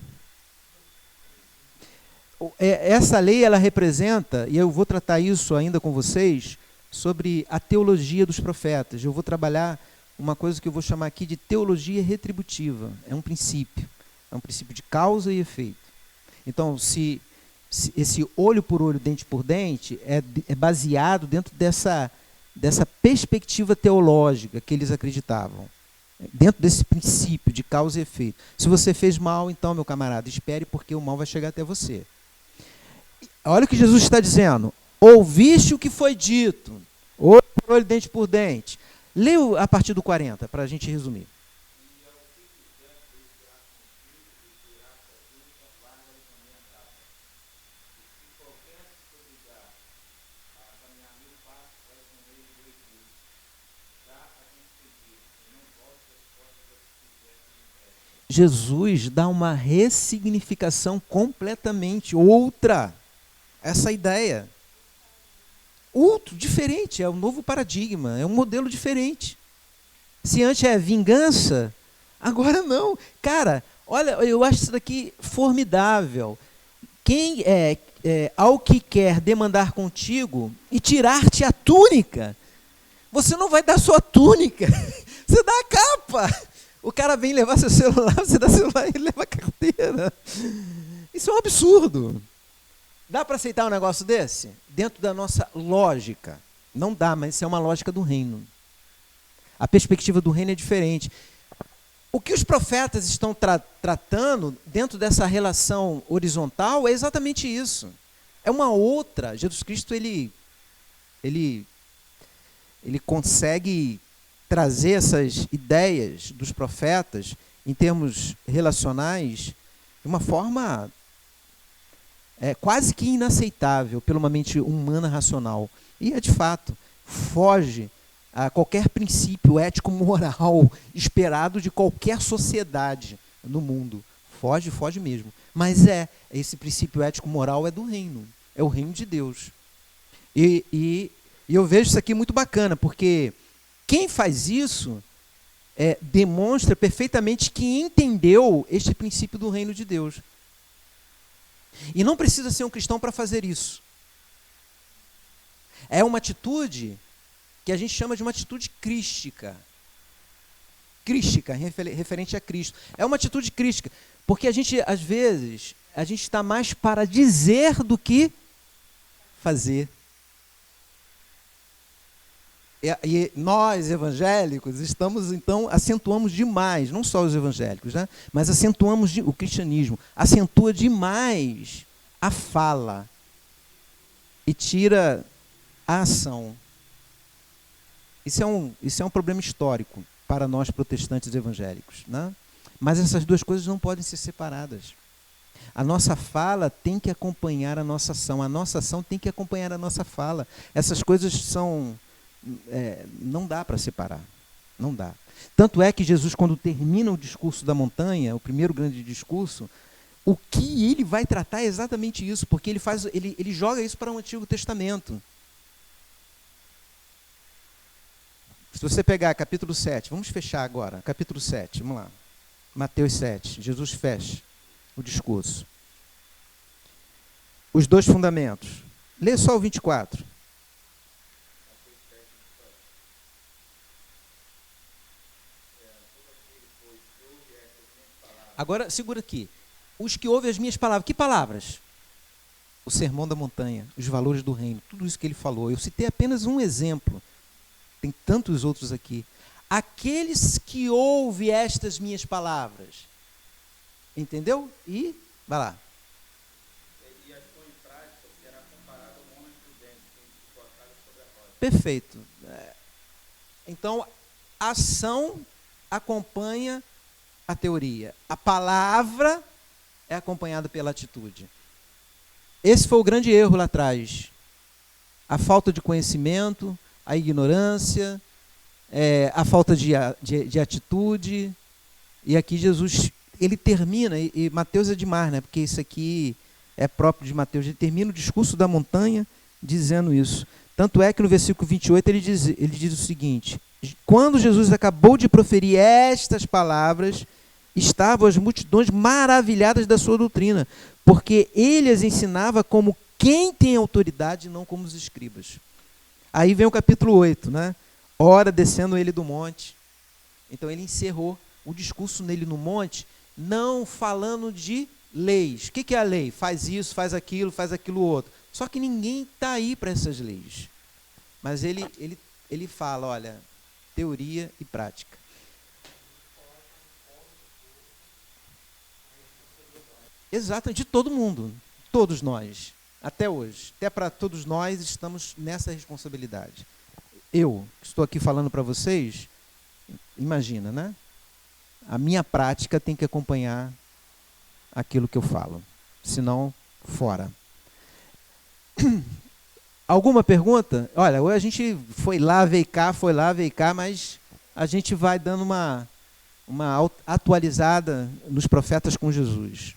Essa lei, ela representa, e eu vou tratar isso ainda com vocês, sobre a teologia dos profetas. Eu vou trabalhar uma coisa que eu vou chamar aqui de teologia retributiva. É um princípio de causa e efeito. Então, se esse olho por olho, dente por dente, é baseado dentro dessa perspectiva teológica que eles acreditavam. Dentro desse princípio de causa e efeito. Se você fez mal, então, meu camarada, espere, porque o mal vai chegar até você. Olha o que Jesus está dizendo. Ouviste o que foi dito. Olho por olho, dente por dente. Leu a partir do 40, para a gente resumir. Jesus dá uma ressignificação completamente outra essa ideia. Outro, diferente, é um novo paradigma, é um modelo diferente. Se antes é vingança, agora não. Cara, olha, eu acho isso daqui formidável. Quem ao que quer demandar contigo e tirar-te a túnica, você não vai dar sua túnica, você dá a capa. O cara vem levar seu celular, você dá o celular e ele leva a carteira. Isso é um absurdo. Dá para aceitar um negócio desse? Dentro da nossa lógica. Não dá, mas isso é uma lógica do reino. A perspectiva do reino é diferente. O que os profetas estão tratando dentro dessa relação horizontal é exatamente isso. É uma outra. Jesus Cristo, ele consegue trazer essas ideias dos profetas em termos relacionais de uma forma quase que inaceitável pela uma mente humana racional. E de fato, foge a qualquer princípio ético-moral esperado de qualquer sociedade no mundo. Foge mesmo. Mas esse princípio ético-moral é do reino, é o reino de Deus. E eu vejo isso aqui muito bacana, porque quem faz isso demonstra perfeitamente que entendeu este princípio do reino de Deus. E não precisa ser um cristão para fazer isso. É uma atitude que a gente chama de uma atitude crística. Crística, referente a Cristo. É uma atitude crística, porque a gente, às vezes, está mais para dizer do que fazer. E nós, evangélicos, então, acentuamos demais, não só os evangélicos, né? Mas acentuamos o cristianismo, acentua demais a fala e tira a ação. Isso é um problema histórico para nós protestantes evangélicos, né? Mas essas duas coisas não podem ser separadas. A nossa fala tem que acompanhar a nossa ação, a nossa ação tem que acompanhar a nossa fala. Essas coisas não dá para separar, não dá. Tanto é que Jesus, quando termina o discurso da montanha, o primeiro grande discurso, o que ele vai tratar é exatamente isso, porque ele joga isso para o Antigo Testamento. Se você pegar capítulo 7, vamos fechar agora, capítulo 7, vamos lá. Mateus 7, Jesus fecha o discurso. Os dois fundamentos. Lê só o 24. Agora, segura aqui. Os que ouvem as minhas palavras. Que palavras? O sermão da montanha, os valores do reino, tudo isso que ele falou. Eu citei apenas um exemplo. Tem tantos outros aqui. Aqueles que ouvem estas minhas palavras. Entendeu? E, vai lá. E as põe em prática, será comparado a um homem prudente que edificou a casa sobre a rocha. Perfeito. Então, a ação acompanha a teoria. A palavra é acompanhada pela atitude. Esse foi o grande erro lá atrás. A falta de conhecimento, a ignorância, a falta de atitude. E aqui Jesus, ele termina, e Mateus é demais, né? Porque isso aqui é próprio de Mateus. Ele termina o discurso da montanha dizendo isso. Tanto é que no versículo 28 ele diz o seguinte: quando Jesus acabou de proferir estas palavras, estavam as multidões maravilhadas da sua doutrina, porque ele as ensinava como quem tem autoridade, não como os escribas. Aí vem o capítulo 8, né? Ora, descendo ele do monte. Então ele encerrou o discurso nele no monte, não falando de leis. O que é a lei? Faz isso, faz aquilo outro. Só que ninguém está aí para essas leis. Mas ele fala, olha, teoria e prática. Exato, de todo mundo, todos nós, até hoje. Até para todos nós estamos nessa responsabilidade. Eu, que estou aqui falando para vocês, imagina, né? A minha prática tem que acompanhar aquilo que eu falo. Senão, fora. Alguma pergunta? Olha, hoje a gente foi lá, veio cá, mas a gente vai dando uma atualizada nos profetas com Jesus.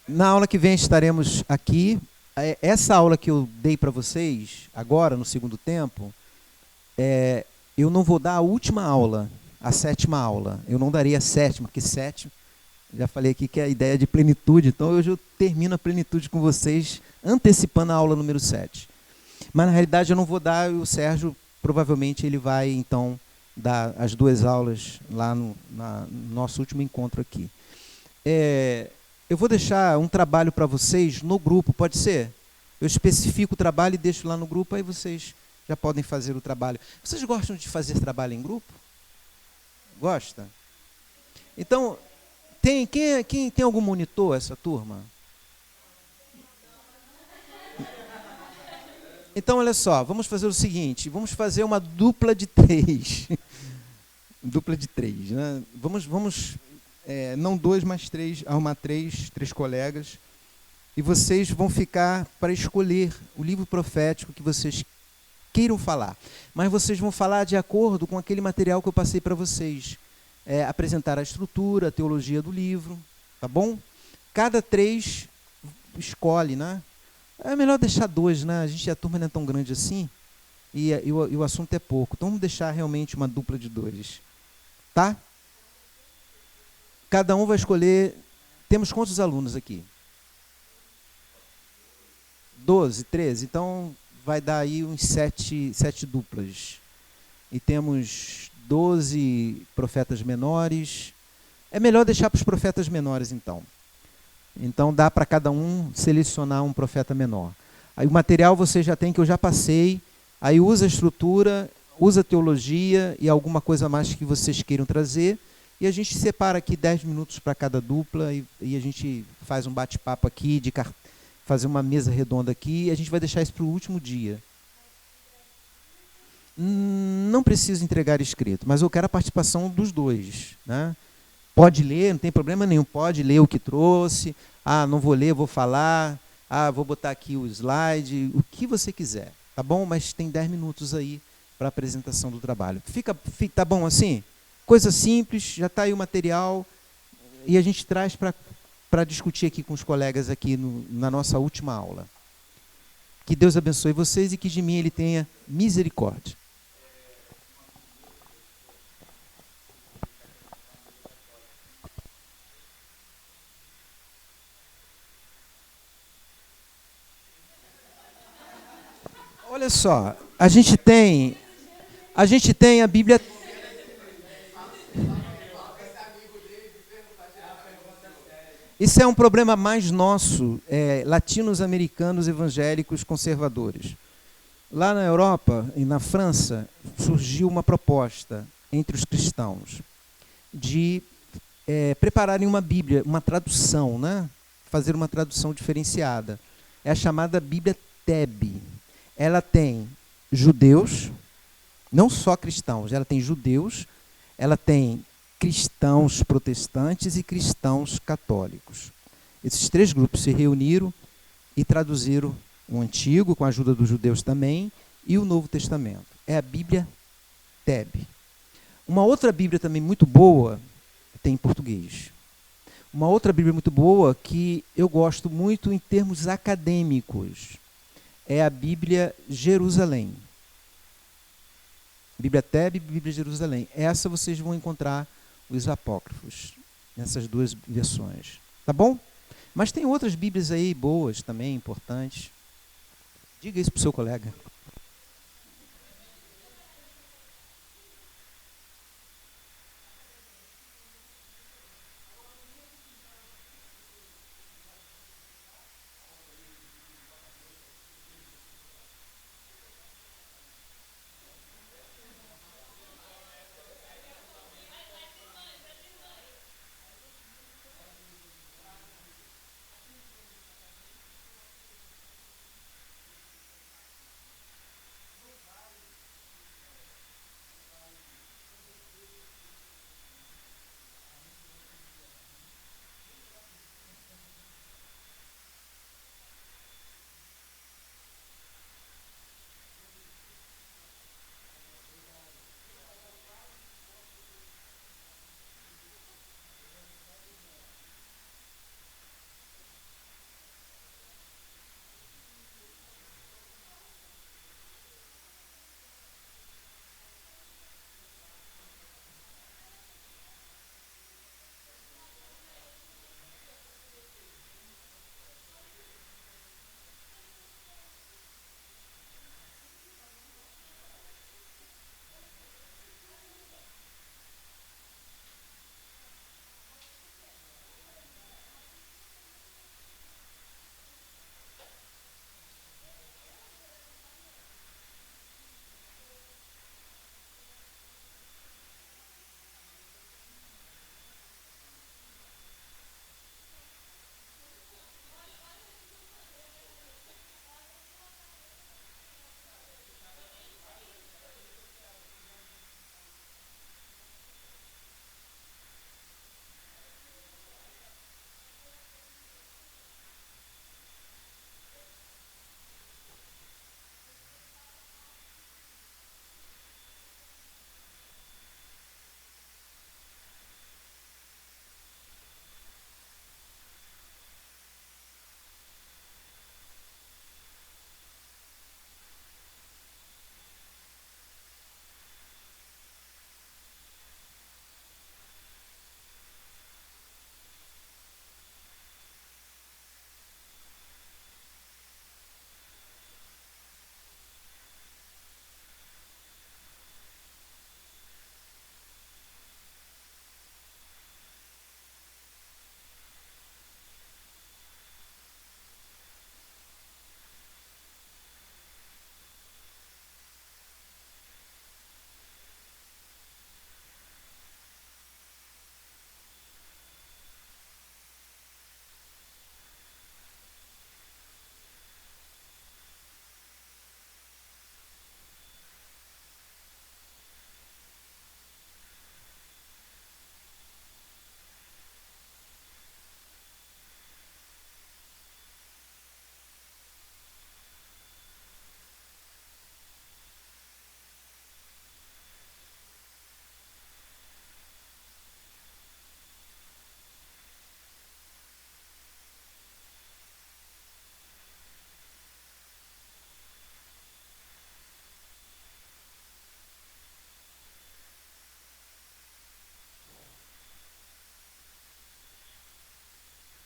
Na aula que vem estaremos aqui. Essa aula que eu dei para vocês, agora, no segundo tempo, eu não vou dar a última aula, a 7ª aula. Eu não darei a 7ª, porque 7, já falei aqui que é a ideia de plenitude, então hoje eu termino a plenitude com vocês, antecipando a aula número 7. Mas, na realidade, eu não vou dar, o Sérgio, provavelmente, ele vai, então, dar as 2 aulas lá no nosso último encontro aqui. Eu vou deixar um trabalho para vocês no grupo, pode ser? Eu especifico o trabalho e deixo lá no grupo, aí vocês já podem fazer o trabalho. Vocês gostam de fazer trabalho em grupo? Gosta? Então, quem tem algum monitor, essa turma? Então, olha só, vamos fazer o seguinte, vamos fazer uma dupla de 3. Dupla de 3, né? Vamos não 2, mas 3, arrumar 3 colegas, e vocês vão ficar para escolher o livro profético que vocês queiram falar. Mas vocês vão falar de acordo com aquele material que eu passei para vocês. Apresentar a estrutura, a teologia do livro, tá bom? Cada 3 escolhe, né? É melhor deixar 2, né? A turma não é tão grande assim, e o assunto é pouco. Então vamos deixar realmente uma dupla de 2, tá? Cada um vai escolher. Temos quantos alunos aqui? 12, 13. Então vai dar aí uns 7 duplas. E temos 12 profetas menores. É melhor deixar para os profetas menores, então. Então dá para cada um selecionar um profeta menor. Aí o material você já tem, que eu já passei. Aí usa a estrutura, usa a teologia e alguma coisa mais que vocês queiram trazer. E a gente separa aqui 10 minutos para cada dupla e a gente faz um bate-papo aqui, fazer uma mesa redonda aqui, e a gente vai deixar isso para o último dia. Não preciso entregar escrito, mas eu quero a participação dos 2. Né? Pode ler, não tem problema nenhum, pode ler o que trouxe. Não vou ler, vou falar. Vou botar aqui o slide, o que você quiser, tá bom? Mas tem 10 minutos aí para a apresentação do trabalho. Tá bom assim? Coisa simples, já está aí o material, e a gente traz para discutir aqui com os colegas aqui na nossa última aula. Que Deus abençoe vocês e que de mim Ele tenha misericórdia. Olha só, a gente tem a Bíblia. Isso é um problema mais nosso, latinos-americanos evangélicos conservadores. Lá na Europa e na França, surgiu uma proposta entre os cristãos de prepararem uma Bíblia, uma tradução, né? Fazer uma tradução diferenciada. É a chamada Bíblia TEB. Ela tem judeus, não só cristãos, ela tem judeus, ela tem cristãos protestantes e cristãos católicos. Esses 3 grupos se reuniram e traduziram o Antigo, com a ajuda dos judeus também, e o Novo Testamento. É a Bíblia TEB. Uma outra Bíblia também muito boa, tem em português. Uma outra Bíblia muito boa que eu gosto muito em termos acadêmicos é a Bíblia Jerusalém. Bíblia Tebe e Bíblia Jerusalém. Essa vocês vão encontrar os apócrifos, nessas duas versões. Tá bom? Mas tem outras Bíblias aí boas também, importantes. Diga isso para o seu colega.